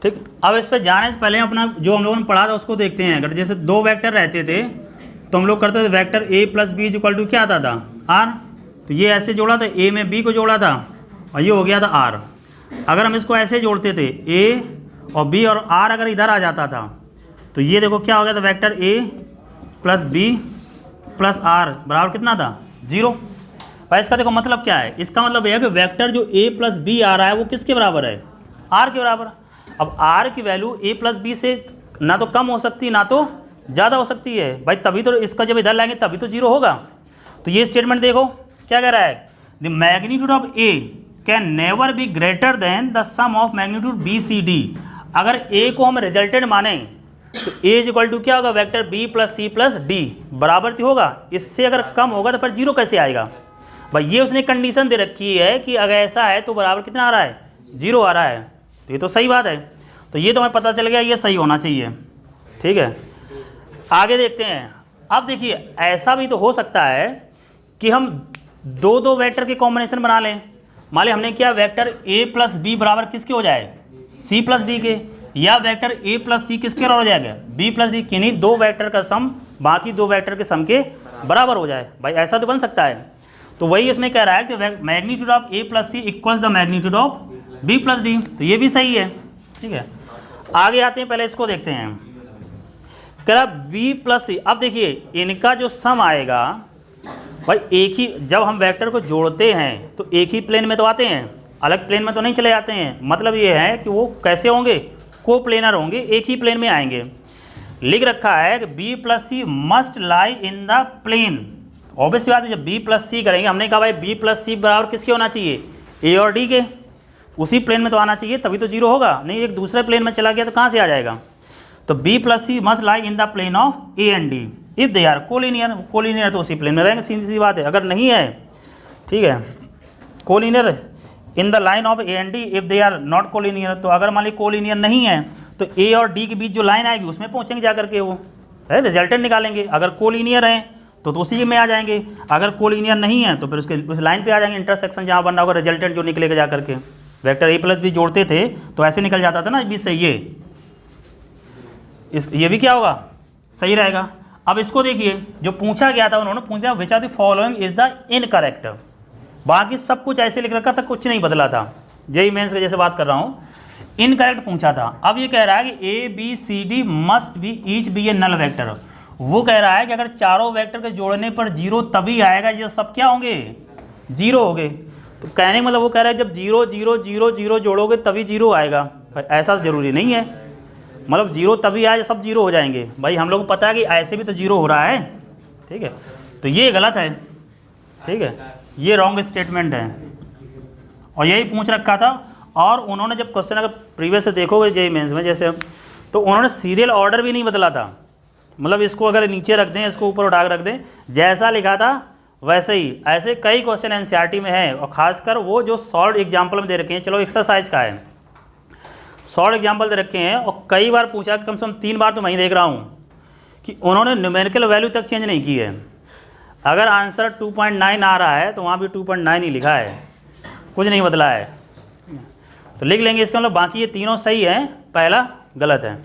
A: ठीक, अब इस पर जाने से पहले अपना जो हम लोगों ने पढ़ा था उसको देखते हैं। अगर जैसे दो वेक्टर रहते थे तो हम लोग करते थे vector A plus B equal to क्या आता था, आर। तो ये ऐसे जोड़ा था, ए में बी को जोड़ा था और ये हो गया था आर। अगर हम इसको ऐसे जोड़ते थे ए और बी और आर अगर इधर आ जाता था तो ये देखो क्या हो गया था, vector A plus B plus R बराबर कितना था, 0। और इसका देखो मतलब क्या है, इसका मतलब यह है कि वेक्टर जो ए प्लस बी आ रहा है वो किसके बराबर है, आर के बराबर। अब आर की वैल्यू ए प्लस बी से ना तो कम हो सकती ना तो ज़्यादा हो सकती है भाई, तभी तो इसका जब इधर लाएंगे तभी तो 0 होगा। तो ये स्टेटमेंट देखो क्या कह रहा है, the magnitude of A can never be greater than the sum of magnitude B C D. अगर ए को हम रिजल्टेंट माने तो ए इज इक्वल टू क्या होगा, vector B plus C plus D बराबर तो होगा। इससे अगर कम होगा तो फिर 0 कैसे आएगा भाई, ये उसने कंडीशन दे रखी है कि अगर ऐसा है तो बराबर कितना आ रहा है, 0 आ रहा है। तो ये तो सही बात है, तो ये तो हमें पता चल गया ये सही होना चाहिए। ठीक है, आगे देखते हैं। अब देखिए ऐसा भी तो हो सकता है कि हम दो दो वेक्टर के कॉम्बिनेशन बना लें। मान लें हमने क्या, वेक्टर ए प्लस बी बराबर किसके हो जाए, सी प्लस डी के, या वेक्टर ए प्लस सी किसके बराबर हो जाएगा, बी प्लस डी। किन्हीं दो वेक्टर का सम बाकी दो वेक्टर के सम के बराबर हो जाए भाई, ऐसा तो बन सकता है। तो वही इसमें कह रहा है कि magnitude of A plus C equals the magnitude of B plus D, तो ये भी सही है। ठीक है, आगे आते हैं, पहले इसको देखते हैं। कह रहा बी प्लस सी। अब देखिए इनका जो सम आएगा भाई, एक ही, जब हम वेक्टर को जोड़ते हैं तो एक ही प्लेन में तो आते हैं, अलग प्लेन में तो नहीं चले जाते हैं। मतलब ये है कि वो कैसे होंगे, को प्लेनर होंगे, एक ही प्लेन में आएंगे। लिख रखा है कि B plus C must lie in the plane. Obviously बात है, जब बी प्लस सी करेंगे, हमने कहा भाई बी प्लस सी बराबर किसके होना चाहिए, ए और डी के, उसी प्लेन में तो आना चाहिए, तभी तो 0 होगा। नहीं एक दूसरे प्लेन में चला गया तो कहाँ से आ जाएगा। तो B plus C must lie in the plane of A and D if they are collinear. Collinear तो उसी प्लेन में रहेंगे, सीधी सी बात है। अगर नहीं है, ठीक है, collinear in the line of A and D if they are not collinear. तो अगर मान ली कोलिनियर नहीं है तो ए और डी के बीच जो लाइन आएगी उसमें पहुँचेंगे जा करके, वो है रिजल्टेंट निकालेंगे। अगर कोलिनियर है तो उसी में आ जाएंगे, अगर कोलिनियर नहीं है तो फिर उसके उस लाइन पे आ जाएंगे, इंटरसेक्शन जहाँ बन रहा होगा, रिजल्टेंट जो निकलेगा जा करके। वेक्टर ए प्लस बी जोड़ते थे तो ऐसे निकल जाता था ना बीच से, ये भी क्या होगा, सही रहेगा। अब इसको देखिए, जो पूछा गया था उन्होंने पूछा which are the following is the incorrect. बाकी सब कुछ ऐसे लिख रखा था, कुछ नहीं बदला था। जेईई मेंस के जैसे बात कर रहा हूँ, इनकरेक्ट पूछा था। अब ये कह रहा है कि A B C D must be each be a null vector. वो कह रहा है कि अगर चारों वेक्टर के जोड़ने पर 0 तभी आएगा, ये सब क्या होंगे, 0 होंगे। तो कहने मतलब वो कह रहा है जब 0 0 0 0 जोड़ोगे तभी 0 आएगा, भाई ऐसा ज़रूरी नहीं है, मतलब 0 तभी आए सब 0 हो जाएंगे, भाई हम लोग को पता है कि ऐसे भी तो 0 हो रहा है, ठीक है। तो ये गलत है, ठीक है, ये रॉन्ग स्टेटमेंट है और यही पूछ रखा था। और उन्होंने जब क्वेश्चन अगर प्रीवियस से देखोगे जेईई मेंस में जैसे, तो उन्होंने सीरियल ऑर्डर भी नहीं बदला था, मतलब इसको अगर नीचे रख दें, इसको ऊपर उठा कर रख दें, जैसा लिखा था वैसे ही। ऐसे कई क्वेश्चन एनसीईआरटी में है और खासकर वो जो सॉल्व एग्जाम्पल में दे रखे हैं, चलो एक्सरसाइज का है, सॉल्व एग्जाम्पल दे रखे हैं और कई बार पूछा, कम से कम 3 बार तो मैं ही देख रहा हूँ कि उन्होंने न्यूमेरिकल वैल्यू तक चेंज नहीं की है। अगर आंसर 2.9 आ रहा है तो वहाँ भी 2.9 ही लिखा है, कुछ नहीं बदला है, तो लिख लेंगे इसका मतलब बाकी ये तीनों सही है, पहला गलत है।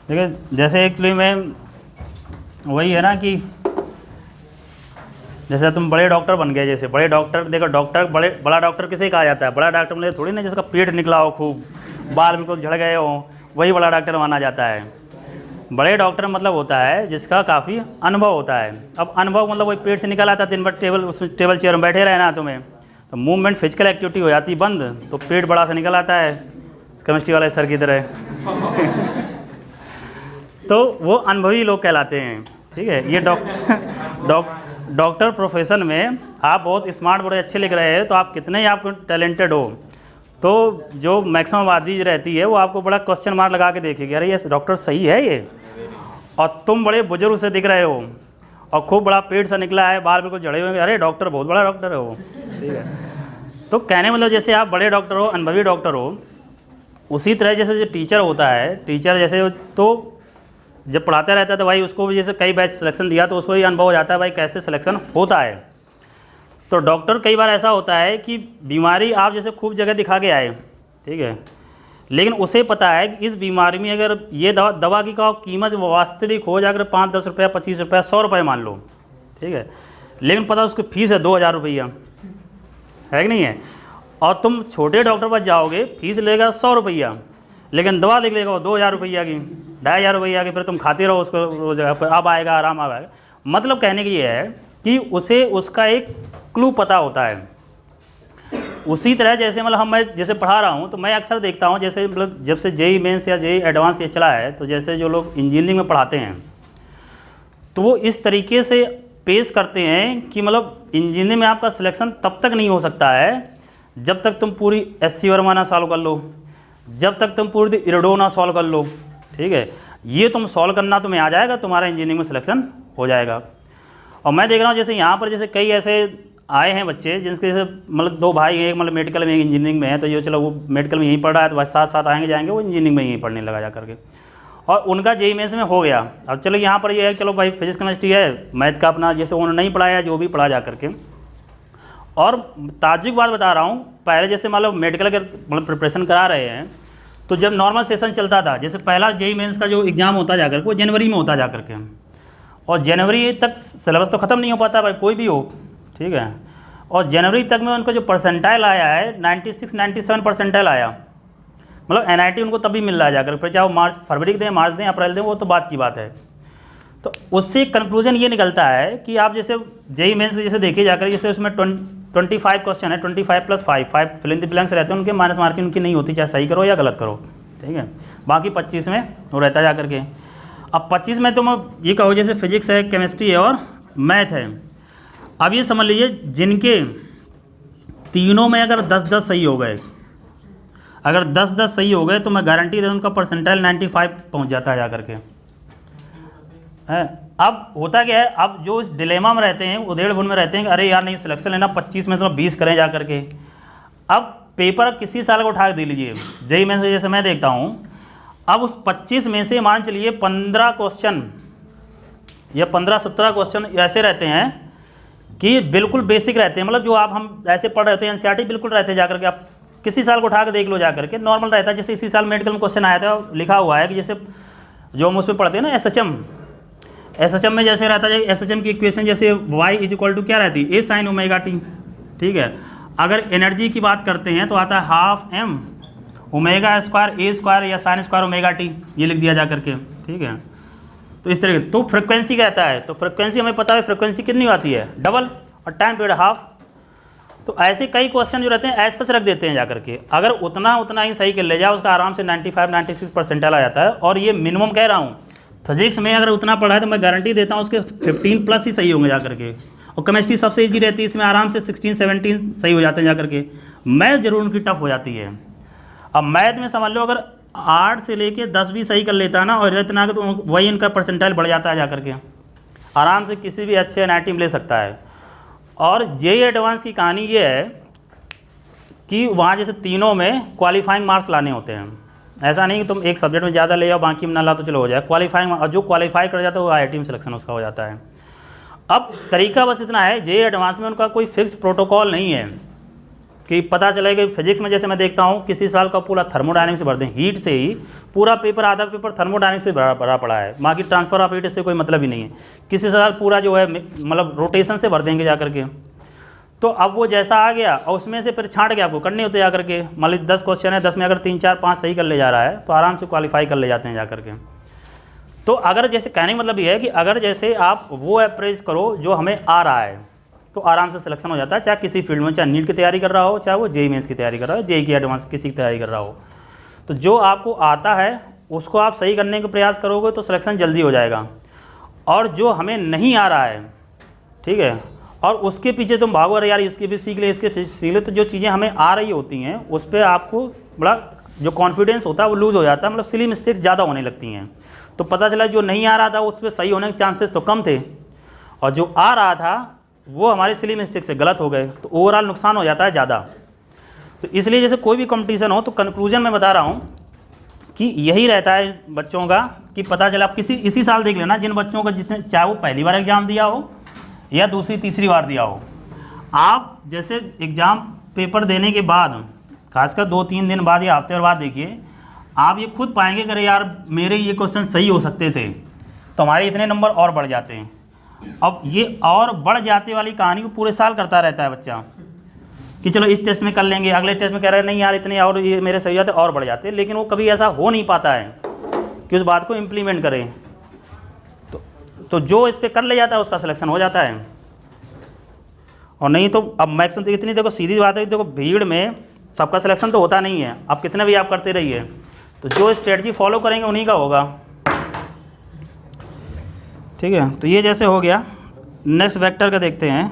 A: देखिए जैसे एक्चुअली में वही है ना कि जैसे तुम बड़े डॉक्टर बन गए, जैसे बड़े डॉक्टर, देखो डॉक्टर बड़ा डॉक्टर किसे कहा जाता है, बड़ा डॉक्टर मतलब थोड़ी ना जिसका पेट निकला हो, खूब बाल बिल्कुल झड़ गए हो, वही बड़ा डॉक्टर माना जाता है। बड़े डॉक्टर मतलब होता है जिसका काफ़ी अनुभव होता है। अब अनुभव मतलब वही पेट से निकल आता है, दिन भर टेबल चेयर में बैठे रहना तुम्हें, तो मूवमेंट फिजिकल एक्टिविटी हो जाती बंद, तो पेट बड़ा सा निकल आता है केमिस्ट्री वाले सर की तरह तो वो अनुभवी लोग कहलाते हैं, ठीक है। ये डॉक्टर प्रोफेशन में आप बहुत स्मार्ट, बड़े अच्छे लिख रहे हैं, तो आप कितने ही आपको टैलेंटेड हो, तो जो मैक्सिमम आबादी रहती है वो आपको बड़ा क्वेश्चन मार्क लगा के देखेगी, अरे ये डॉक्टर सही है ये, और तुम बड़े बुजुर्ग से दिख रहे हो और खूब बड़ा पेट सा निकला है, बाल बिल्कुल झड़े हुए, अरे डॉक्टर बहुत बड़ा डॉक्टर है वो, ठीक है। तो कहने मतलब जैसे आप बड़े डॉक्टर हो, अनुभवी डॉक्टर हो, उसी तरह जैसे जो टीचर होता है, टीचर जैसे तो जब पढ़ाता रहता है तो भाई उसको भी जैसे कई बैच सिलेक्शन दिया तो उसको भी अनुभव हो जाता है भाई कैसे सिलेक्शन होता है। तो डॉक्टर कई बार ऐसा होता है कि बीमारी आप जैसे खूब जगह दिखा के आए, ठीक है, लेकिन उसे पता है कि इस बीमारी में अगर ये दवा की का कीमत वास्तविक हो जाकर 5-10 रुपया, 25 रुपया, 100 रुपये मान लो, ठीक है, लेकिन पता उसकी फ़ीस है 2000 रुपया, है कि नहीं है, और तुम छोटे डॉक्टर पास जाओगे, फीस लेगा 100 रुपया, लेकिन दवा लिख लेगा वो 2000 रुपया की, 2500 रुपया की, फिर तुम खाते रहो उसको रोज, अब आएगा आराम आएगा। मतलब कहने की ये है कि उसे उसका एक क्लू पता होता है। उसी तरह जैसे मतलब मैं जैसे पढ़ा रहा हूँ तो मैं अक्सर देखता हूँ, जैसे मतलब जब से जेईई मेंस या जेईई एडवांस ये चला है, तो जैसे जो लोग इंजीनियरिंग में पढ़ाते हैं तो वो इस तरीके से पेश करते हैं कि मतलब इंजीनियरिंग में आपका सिलेक्शन तब तक नहीं हो सकता है जब तक तुम पूरी एससी वर्मा ना सॉल्व कर लो, जब तक तुम पूरी इरडो ना सॉल्व कर लो, ठीक है, ये तुम सॉल्व करना तुम्हें आ जाएगा, तुम्हारा इंजीनियरिंग में सिलेक्शन हो जाएगा। और मैं देख रहा हूँ जैसे यहाँ पर जैसे कई ऐसे आए हैं बच्चे जिनके जैसे मतलब 2 भाई हैं, एक मतलब मेडिकल में, एक इंजीनियरिंग में है, तो ये चलो वो मेडिकल में यहीं पढ़ रहा है, तो बस साथ साथ आएंगे जाएंगे, वो इंजीनियरिंग में यहीं पढ़ने लगा जा करके, और उनका जेईई मेंस में हो गया। अब चलो यहाँ पर ये है, चलो भाई फिजिक्स केमिस्ट्री है, मैथ का अपना जैसे उन्होंने नहीं पढ़ाया, जो भी पढ़ा जा करके। और ताज्जुब की बात बता रहा हूँ, पहले जैसे मतलब मेडिकल के मतलब प्रिपरेशन करा रहे हैं, तो जब नॉर्मल सेशन चलता था, जैसे पहला जेईई मेंस का जो एग्ज़ाम होता जा करके वो जनवरी में होता जा करके, और जनवरी तक सिलेबस तो ख़त्म नहीं हो पाता भाई, कोई भी हो, ठीक है, और जनवरी तक में उनका जो परसेंटाइल आया है 96-97 परसेंटाइल आया, मतलब एनआईटी उनको तभी मिल रहा है जाकर, फिर चाहे वो मार्च फरवरी दें, मार्च दें, अप्रैल दें, वो तो बात की बात है। तो उससे कंक्लूजन ये निकलता है कि आप जैसे जेईई मेंस जैसे देखिए जाकर, जैसे उसमें 25 क्वेश्चन है, 25 + 5 फिल इन द ब्लैंक्स रहते हैं, उनके माइनस मार्किंग उनकी नहीं होती, चाहे सही करो या गलत करो, ठीक है, बाकी 25 में वो रहता जा करके। अब 25 में तुम ये कहो जैसे फिजिक्स है, केमिस्ट्री है और मैथ है, अब ये समझ लीजिए जिनके तीनों में अगर 10-10 सही हो गए, अगर 10-10 सही हो गए तो मैं गारंटी दे दूँ उनका परसेंटाइल 95 पहुँच जाता है जा करके। अब होता क्या है, अब जो इस डिलेमा में रहते हैं, उधेड़-बुन में रहते हैं कि अरे यार नहीं सिलेक्शन लेना 25 में तो 20 करें जा करके। अब पेपर किसी साल को उठा के दे लीजिए, जेईई मेंस जैसे मैं देखता हूँ, अब उस 25 में से मान चलिए 15 क्वेश्चन या 15-17 क्वेश्चन ऐसे रहते हैं कि बिल्कुल बेसिक रहते हैं, मतलब जो आप हम ऐसे पढ़ रहे होते हैं एनसीईआरटी बिल्कुल रहते हैं जाकर के, आप किसी साल को उठा के देख लो जा करके, नॉर्मल रहता है। जैसे इसी साल मेडिकल में क्वेश्चन आया था, लिखा हुआ है कि जैसे जो हम उसमें पढ़ते हैं ना SHM, एसएचएम में जैसे रहता है, एसएचएम की इक्वेशन जैसे y इज इक्वल टू क्या रहती है, a sin ओमेगा टी, ठीक है। अगर एनर्जी की बात करते हैं तो आता है half m omega square a square या साइन स्क्वायर ओमेगा टी, ये लिख दिया जा करके, ठीक है। तो इस तरीके, तो फ्रिक्वेंसी कहता है, तो फ्रिक्वेंसी हमें पता है फ्रिक्वेंसी कितनी आती है, डबल, और टाइम पीरियड हाफ। तो ऐसे कई क्वेश्चन जो रहते हैं ऐसे सच रख देते हैं जा करके, अगर उतना ही सही कर ले जाए उसका आराम से 95-96 परसेंटाइल आ जाता है। और ये मिनिमम कह रहा हूँ, फिजिक्स में अगर उतना पढ़ा है तो मैं गारंटी देता हूँ उसके 15 प्लस ही सही होंगे जा करके। और केमिस्ट्री सबसे ईजी रहती है, इसमें आराम से 16-17 सही हो जाते हैं जा करके। मैथ जरूर उनकी टफ हो जाती है। अब मैथ में समझ लो अगर 8 से लेके 10 भी सही कर लेता है ना, और इतना तो वही इनका परसेंटाइल बढ़ जाता है जा करके, आराम से किसी भी अच्छे एनआईटी में ले सकता है। और जेईई एडवांस की कहानी ये है कि वहाँ जैसे तीनों में क्वालिफाइंग मार्क्स लाने होते हैं, ऐसा नहीं कि तुम एक सब्जेक्ट में ज़्यादा ले जाओ बाकी में ना ला तो चलो हो जाए, क्वालिफाइंग, और जो क्वालिफाई कर जाता है वो आईआईटी में सिलेक्शन उसका हो जाता है। अब तरीका बस इतना है, जेईई एडवांस में उनका कोई फिक्स्ड प्रोटोकॉल नहीं है कि पता चले कि फिजिक्स में जैसे मैं देखता हूँ किसी साल का पूरा थर्मोडायनेमिक्स से भरते हैं, हीट से ही पूरा पेपर, आधा पेपर थर्मोडायनेमिक्स से भरा पड़ा है, बाकी ट्रांसफर ऑफ हीट से कोई मतलब ही नहीं है। किसी साल पूरा जो है मतलब रोटेशन से भर देंगे जा करके। तो अब वो जैसा आ गया और उसमें से फिर छांट के आपको करने होते जा करके, मान लीजिए 10 क्वेश्चन है, 10 में अगर 3, 4, 5 सही कर ले जा रहा है तो आराम से क्वालिफाई कर ले जाते हैं जा करके। तो अगर जैसे कहने का मतलब ये है कि अगर जैसे आप वो अप्रेज करो जो हमें आ रहा है तो आराम से सिलेक्शन हो जाता है, चाहे किसी फील्ड में, चाहे नीट की तैयारी कर रहा हो, चाहे वो जेईई मेंस की तैयारी कर रहा हो, जेईई की एडवांस किसी की तैयारी कर रहा हो। तो जो आपको आता है उसको आप सही करने का प्रयास करोगे तो सिलेक्शन जल्दी हो जाएगा। और जो हमें नहीं आ रहा है, ठीक है, और उसके पीछे तुम भागो, अरे यार इसके भी सीख ले, इसके भी सीख ले, तो जो चीज़ें हमें आ रही होती हैं उस पर आपको बड़ा जो कॉन्फिडेंस होता है वो लूज़ हो जाता है, मतलब सिली मिस्टेक्स ज़्यादा होने लगती हैं। तो पता चला जो नहीं आ रहा था उस पर सही होने के चांसेस तो कम थे, और जो आ रहा था वो हमारे सिली मिस्टेक से गलत हो गए, तो ओवरऑल नुकसान हो जाता है ज़्यादा। तो इसलिए जैसे कोई भी कंपटीशन हो तो कंक्लूजन में बता रहा हूँ कि यही रहता है बच्चों का कि पता चला, आप इसी साल देख लेना जिन बच्चों का जितने, चाहे वो पहली बार एग्ज़ाम दिया हो या दूसरी तीसरी बार दिया हो, आप जैसे एग्ज़ाम पेपर देने के बाद खासकर 2-3 दिन बाद या हफ्ते बाद देखिए, आप ये खुद पाएंगे कि अरे यार मेरे ये क्वेश्चन सही हो सकते थे, तो हमारे इतने नंबर और बढ़ जाते हैं। अब ये और बढ़ जाते वाली कहानी को पूरे साल करता रहता है बच्चा कि चलो इस टेस्ट में कर लेंगे, अगले टेस्ट में कह रहे हैं नहीं यार इतने और ये मेरे सही जाते और बढ़ जाते हैं, लेकिन वो कभी ऐसा हो नहीं पाता है कि उस बात को इम्प्लीमेंट करें। तो जो इस पर कर ले जाता है उसका सिलेक्शन हो जाता है, और नहीं तो अब मैक्सिमम इतनी, देखो सीधी बात है, देखो भीड़ में सबका सिलेक्शन तो होता नहीं है, अब कितने भी आप करते रहिए, तो जो स्ट्रेटजी फॉलो करेंगे उन्हीं का होगा, ठीक है। तो ये जैसे हो गया। नेक्स्ट वेक्टर का देखते हैं,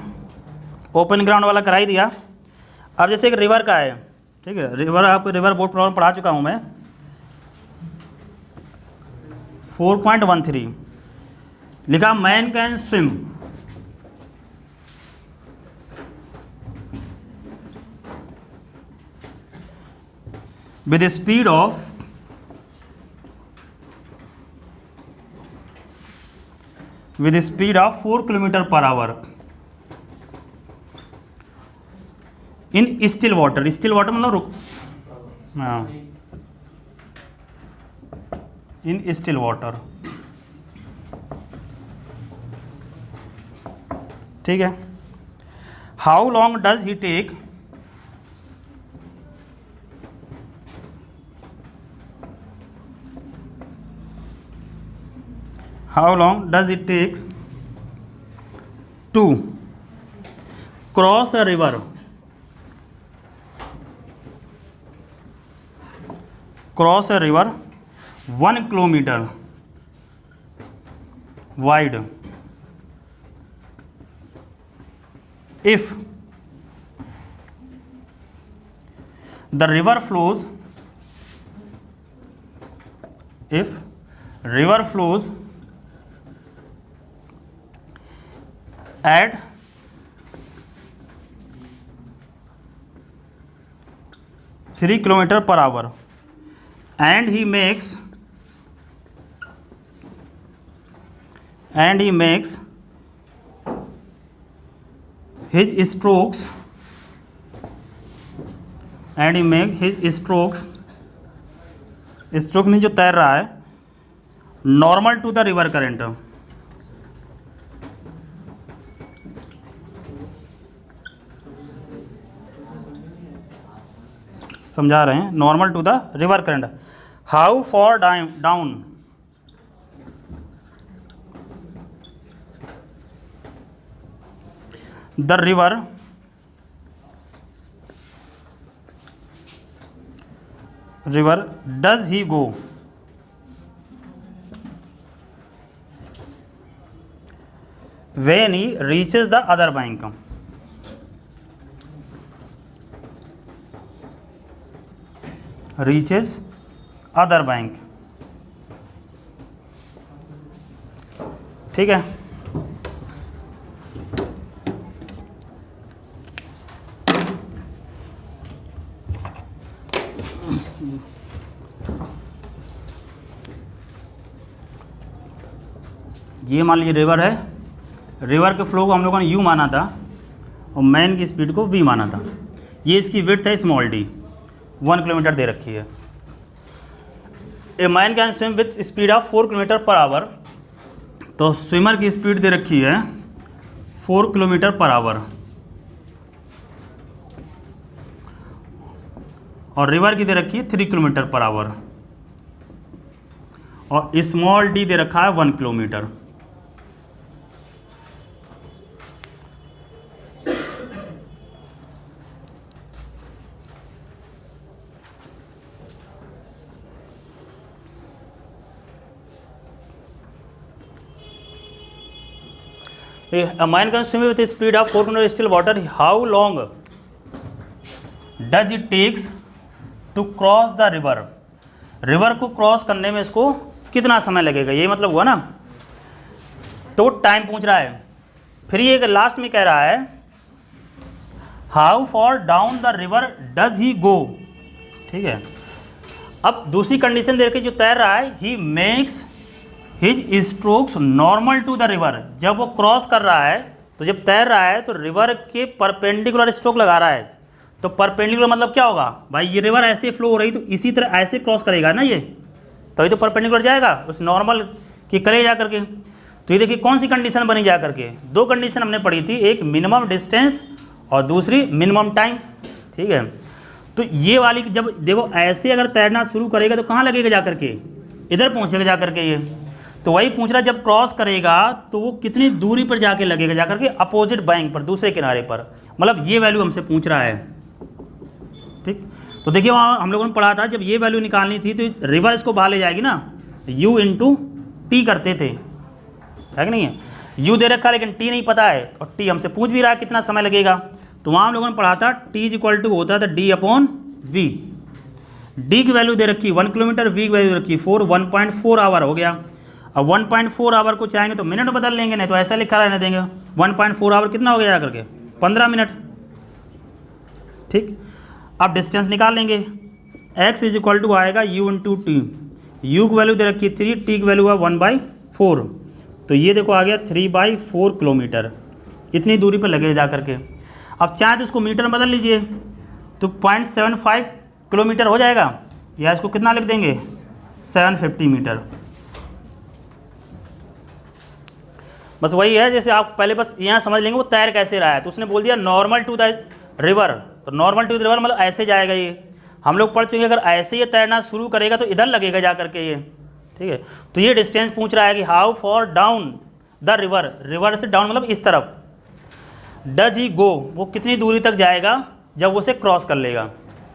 A: ओपन ग्राउंड वाला करा ही दिया। अब जैसे एक रिवर का है, ठीक है, रिवर, आपको रिवर बोर्ड प्रॉब्लम पढ़ा चुका हूँ मैं, 4.13 लिखा, man can swim with speed of 4 kilometre per hour in still water. Still water मतलब हाँ, इन स्टिल वाटर, ठीक है। How long does he take to cross a river, cross a river 1 kilometer wide if the river flows, at 3 kilometer per hour and he makes his strokes stroke में जो तैर रहा है normal to the river current, समझा रहे हैं, normal to the river current, how far down the river does he go, when he reaches the other bank, reaches other bank। ठीक है, ये मान लीजिए रिवर है, रिवर के फ्लो को हम लोगों ने u माना था और मैन की स्पीड को v माना था। ये इसकी विड्थ है स्मॉल d, 1 किलोमीटर दे रखी है। A man can swim with speed of 4 kilometre per our, तो स्विमर की स्पीड दे रखी है 4 किलोमीटर पर आवर, और रिवर की दे रखी है 3 किलोमीटर पर आवर, और स्मॉल d दे रखा है 1 kilometre. A man can swim with a speed of 4 kilometers still water. How long does it takes to cross the river? River को cross करने में इसको कितना समय लगेगा, ये मतलब हुआ ना। तो टाइम पूछ रहा है, फिर ये लास्ट में कह रहा है how far down the river does he go. ठीक है, अब दूसरी कंडीशन दे के जो तैर रहा है, he makes his strokes normal to the river. जब वो क्रॉस कर रहा है, तो जब तैर रहा है तो रिवर के परपेंडिकुलर स्ट्रोक लगा रहा है। तो परपेंडिकुलर मतलब क्या होगा भाई, ये रिवर ऐसे फ्लो हो रही तो इसी तरह ऐसे क्रॉस करेगा ना, ये तभी तो परपेंडिकुलर जाएगा उस नॉर्मल की करे जा करके। तो ये देखिए कौन सी कंडीशन बनी जा करके, दो कंडीशन हमने पढ़ी थी, एक मिनिमम डिस्टेंस और दूसरी मिनिमम टाइम। ठीक है, तो ये वाली जब देखो ऐसे अगर तैरना शुरू करेगा तो कहाँ लगेगा जा करके, इधर पहुँचेगा जा करके। ये तो वही पूछ रहा, जब क्रॉस करेगा तो वो कितनी दूरी पर जाके लगेगा जा करके, अपोजिट बैंक पर, दूसरे किनारे पर। मतलब ये वैल्यू हमसे पूछ रहा है। ठीक, तो देखिए वहाँ हम लोगों ने पढ़ा था, जब ये वैल्यू निकालनी थी तो रिवर इसको बाहर ले जाएगी ना, u इंटू टी करते थे, है कि नहीं है। u दे रखा है लेकिन t नहीं पता है, और t हमसे पूछ भी रहा है कितना समय लगेगा। तो वहाँ हम लोगों ने पढ़ा था t इज इक्वल टू होता था d/v। d की वैल्यू दे रखी 1 किलोमीटर, v की वैल्यू रखी 4, 1.4 आवर हो गया। अब 1.4 आवर को चाहेंगे तो मिनट बदल लेंगे, नहीं तो ऐसा लिखा रहने देंगे। 1.4 आवर कितना हो गया जा करके 15 मिनट। ठीक, अब डिस्टेंस निकाल लेंगे, x इज इक्वल टू आएगा u इंटू टी। u की वैल्यू दे रखी 3, t की वैल्यू है 1/4, तो ये देखो आ गया 3/4 किलोमीटर, इतनी दूरी पर लगे जा करके। अब चाहे तो इसको मीटर में बदल लीजिए तो 0.75 किलोमीटर हो जाएगा, या इसको कितना लिख देंगे 750 मीटर। बस वही है, जैसे आप पहले बस यहाँ समझ लेंगे वो तैर कैसे रहा है। तो उसने बोल दिया नॉर्मल टू द रिवर, तो नॉर्मल टू द रिवर मतलब ऐसे जाएगा। ये हम लोग पढ़ चुके, अगर ऐसे ये तैरना शुरू करेगा तो इधर लगेगा जा करके ये। ठीक है, तो ये डिस्टेंस पूछ रहा है कि how far down the river, river से डाउन मतलब इस तरफ, डज ही गो, वो कितनी दूरी तक जाएगा जब वो उसे क्रॉस कर लेगा।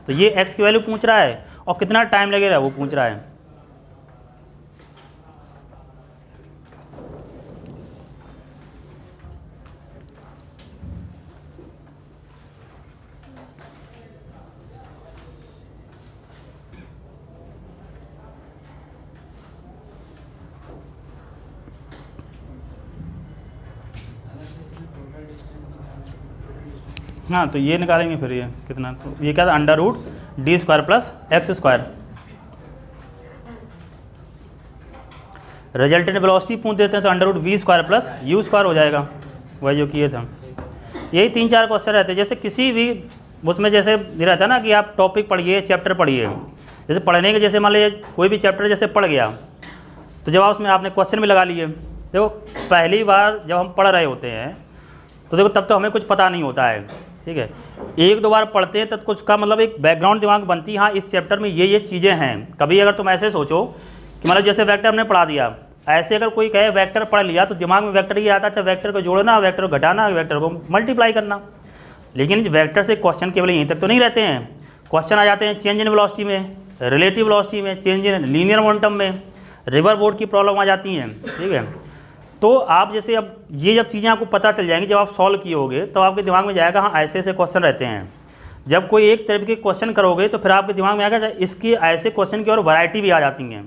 A: तो ये x की वैल्यू पूछ रहा है और कितना टाइम लगेगा वो पूछ रहा है। हाँ, तो ये निकालेंगे फिर ये कितना, तो ये क्या था √d² plus x²। Resultant velocity पूछ देते हैं तो √v² प्लस u² हो जाएगा, वही जो किए थे। यही 3-4 क्वेश्चन रहते हैं। जैसे किसी भी उसमें जैसे ये रहता है ना कि आप टॉपिक पढ़िए, चैप्टर पढ़िए। जैसे पढ़ने के जैसे मान लीजिए कोई भी चैप्टर जैसे पढ़ गया, तो जब आप उसमें आपने क्वेश्चन भी लगा लिए। देखो पहली बार जब हम पढ़ रहे होते हैं तो देखो तब तो हमें कुछ पता नहीं होता है। ठीक है, एक दो बार पढ़ते हैं तब कुछ का मतलब एक बैकग्राउंड दिमाग बनती है, हाँ इस चैप्टर में ये चीज़ें हैं। कभी अगर तुम ऐसे सोचो कि मतलब जैसे वेक्टर हमने पढ़ा दिया, ऐसे अगर कोई कहे वेक्टर पढ़ लिया तो दिमाग में वेक्टर ये आता था, वेक्टर को जोड़ना, वेक्टर को घटाना, वेक्टर को मल्टीप्लाई करना। लेकिन वेक्टर से क्वेश्चन केवल यहीं तक तो नहीं रहते हैं, क्वेश्चन आ जाते हैं चेंज इन वेलोसिटी में, रिलेटिव वेलोसिटी में, चेंज इन लीनियर मोमेंटम में, रिवर बोर्ड की प्रॉब्लम आ जाती हैं। ठीक है, तो आप जैसे अब ये जब चीज़ें आपको पता चल जाएंगी, जब आप सॉल्व किए होगे तो आपके दिमाग में जाएगा हाँ ऐसे ऐसे क्वेश्चन रहते हैं। जब कोई एक तरह के क्वेश्चन करोगे तो फिर आपके दिमाग में आएगा इसकी ऐसे क्वेश्चन की और वैरायटी भी आ जाती हैं।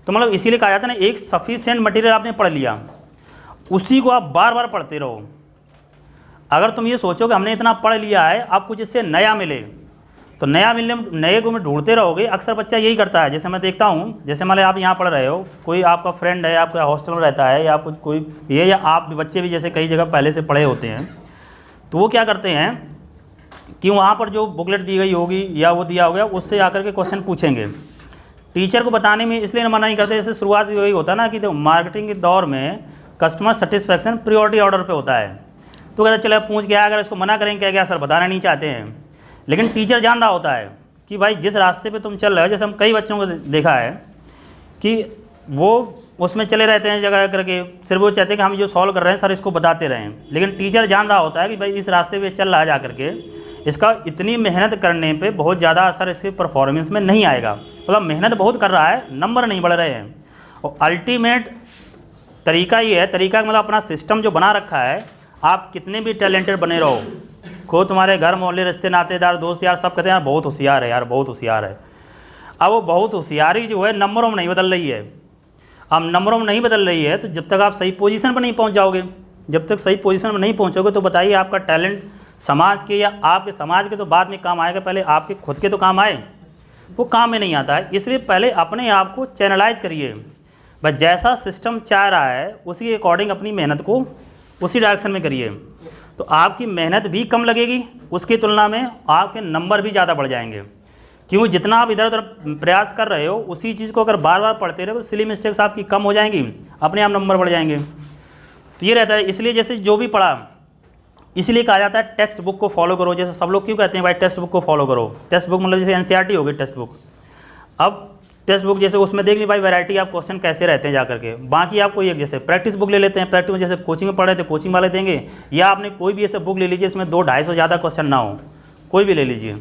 A: तो मतलब इसीलिए कहा जाता है ना, एक सफिशिएंट मटेरियल आपने पढ़ लिया, उसी को आप बार बार पढ़ते रहो। अगर तुम ये सोचो कि हमने इतना पढ़ लिया है, अब कुछ इससे नया मिले, तो नया मिलने नए को में ढूंढते रहोगे। अक्सर बच्चा यही करता है, जैसे मैं देखता हूँ, जैसे मान लो आप यहाँ पढ़ रहे हो, कोई आपका फ्रेंड है, आपका हॉस्टल में रहता है, या कोई ये, या आप बच्चे भी जैसे कई जगह पहले से पढ़े होते हैं, तो वो क्या करते हैं कि वहाँ पर जो बुकलेट दी गई होगी या वो दिया होगा उससे आकर के क्वेश्चन पूछेंगे। टीचर को बताने में इसलिए मना नहीं करते, जैसे शुरुआत वही होता है ना कि मार्केटिंग के दौर में कस्टमर सेटिस्फैक्शन प्रियोरिटी ऑर्डर पे होता है। तो कहते चलो पूछ गया, अगर इसको मना करेंगे क्या सर बताना नहीं चाहते हैं, लेकिन टीचर जान रहा होता है कि भाई जिस रास्ते पे तुम चल रहे हो, जैसे हम कई बच्चों को देखा है कि वो उसमें चले रहते हैं जगह करके, सिर्फ वो चाहते हैं कि हम जो सॉल्व कर रहे हैं सर इसको बताते रहें, लेकिन टीचर जान रहा होता है कि भाई इस रास्ते पे चल रहा है जा करके, इसका इतनी मेहनत करने पे बहुत ज़्यादा असर इसके परफॉर्मेंस में नहीं आएगा। मतलब मेहनत बहुत कर रहा है, नंबर नहीं बढ़ रहे हैं। और अल्टीमेट तरीका ये है, तरीका मतलब अपना सिस्टम जो बना रखा है, आप कितने भी टैलेंटेड बने रहो, खुद तुम्हारे घर मोहल्ले रिश्ते नातेदार दोस्त यार सब कहते हैं यार बहुत होशियार है, यार बहुत होशियार है। अब वो बहुत होशियारी जो है नंबरों में नहीं बदल रही है। अब नंबरों में नहीं बदल रही है तो जब तक आप सही पोजीशन पर नहीं पहुंच जाओगे, जब तक सही पोजीशन में नहीं पहुंचोगे तो बताइए आपका टैलेंट समाज के या आपके समाज के तो बाद में काम आएगा, पहले आपके खुद के तो काम आए, वो काम में नहीं आता है। इसलिए पहले अपने आप को चैनलाइज करिए, बस जैसा सिस्टम चाह रहा है उसी के अकॉर्डिंग अपनी मेहनत को उसी डायरेक्शन में करिए, तो आपकी मेहनत भी कम लगेगी, उसकी तुलना में आपके नंबर भी ज़्यादा बढ़ जाएंगे। क्योंकि जितना आप इधर उधर प्रयास कर रहे हो उसी चीज़ को अगर बार बार पढ़ते रहे तो सिली मिस्टेक्स आपकी कम हो जाएंगी, अपने आप नंबर बढ़ जाएंगे। तो ये रहता है, इसलिए जैसे जो भी पढ़ा, इसलिए कहा जाता है टेक्स्ट बुक को फॉलो करो। जैसे सब लोग क्यों कहते हैं भाई टेक्स्ट बुक को फॉलो करो, टेक्स्ट बुक मतलब जैसे एनसीईआरटी हो गई टेक्स्ट बुक। अब टेक्स्ट बुक जैसे उसमें देख ली भाई वैरायटी आप क्वेश्चन कैसे रहते हैं जा करके, बाकी आपको एक जैसे प्रैक्टिस बुक ले लेते हैं, प्रैक्टिस में जैसे कोचिंग में पढ़ रहे थे कोचिंग वाले देंगे, या आपने कोई भी ऐसे बुक ले लीजिए इसमें 200-250 ज़्यादा क्वेश्चन ना हो, कोई भी ले लीजिए,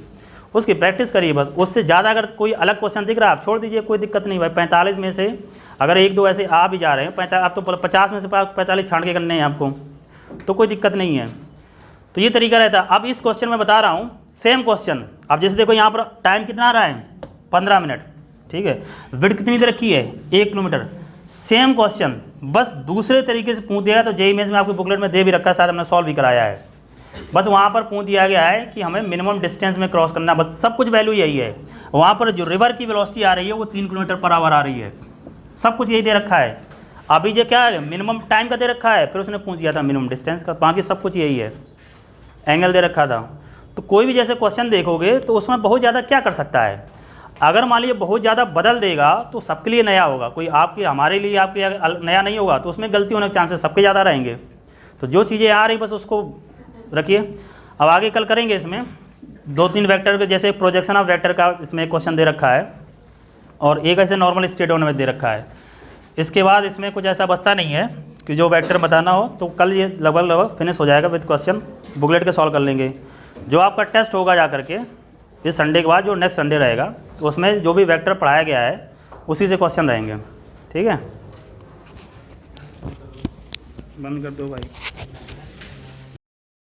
A: उसकी प्रैक्टिस करिए बस। उससे ज़्यादा अगर कोई अलग क्वेश्चन दिख रहा है आप छोड़ दीजिए, कोई दिक्कत नहीं भाई। 45 में से अगर एक दो ऐसे आ भी जा रहे हैं, आप तो 50 में से 45 छांट के करने हैं आपको, तो कोई दिक्कत नहीं है। तो ये तरीका रहता है। अब इस क्वेश्चन में बता रहा हूँ सेम क्वेश्चन, अब जैसे देखो यहाँ पर टाइम कितना आ रहा है 15 मिनट, ठीक है, विड्थ कितनी दे रखी है 1 किलोमीटर, सेम क्वेश्चन बस दूसरे तरीके से पूछ दिया। तो जेईई मेंस में आपकी बुकलेट में दे भी रखा है, शायद हमने सॉल्व भी कराया है, बस वहाँ पर पूछ दिया गया है कि हमें मिनिमम डिस्टेंस में क्रॉस करना, बस सब कुछ वैल्यू यही है। वहाँ पर जो रिवर की वेलोसिटी आ रही है वो 3 किलोमीटर पर आवर आ रही है, सब कुछ यही दे रखा है। अभी जो क्या है मिनिमम टाइम का दे रखा है, फिर उसने पूछ दिया था मिनिमम डिस्टेंस का, बाकी सब कुछ यही है, एंगल दे रखा था। तो कोई भी जैसे क्वेश्चन देखोगे तो उसमें बहुत ज़्यादा क्या कर सकता है, अगर मान लीजिए बहुत ज़्यादा बदल देगा तो सबके लिए नया होगा, कोई आपके हमारे लिए आपके नया नहीं होगा, तो उसमें गलती होने के चांसेस सबके ज़्यादा रहेंगे। तो जो चीज़ें आ रही बस उसको रखिए। अब आगे कल करेंगे इसमें 2-3 वेक्टर के, जैसे प्रोजेक्शन ऑफ वेक्टर का इसमें क्वेश्चन दे रखा है और एक ऐसे नॉर्मल स्टेट में दे रखा है। इसके बाद इसमें कुछ ऐसा बचता नहीं है कि जो वेक्टर बताना हो, तो कल ये लगभग फिनिश हो जाएगा विद क्वेश्चन, बुकलेट के सॉल्व कर लेंगे। जो आपका टेस्ट होगा जा करके इस संडे के बाद, जो नेक्स्ट संडे रहेगा, तो उसमें जो भी वेक्टर पढ़ाया गया है उसी से क्वेश्चन रहेंगे, ठीक है। बंद कर दो भाई।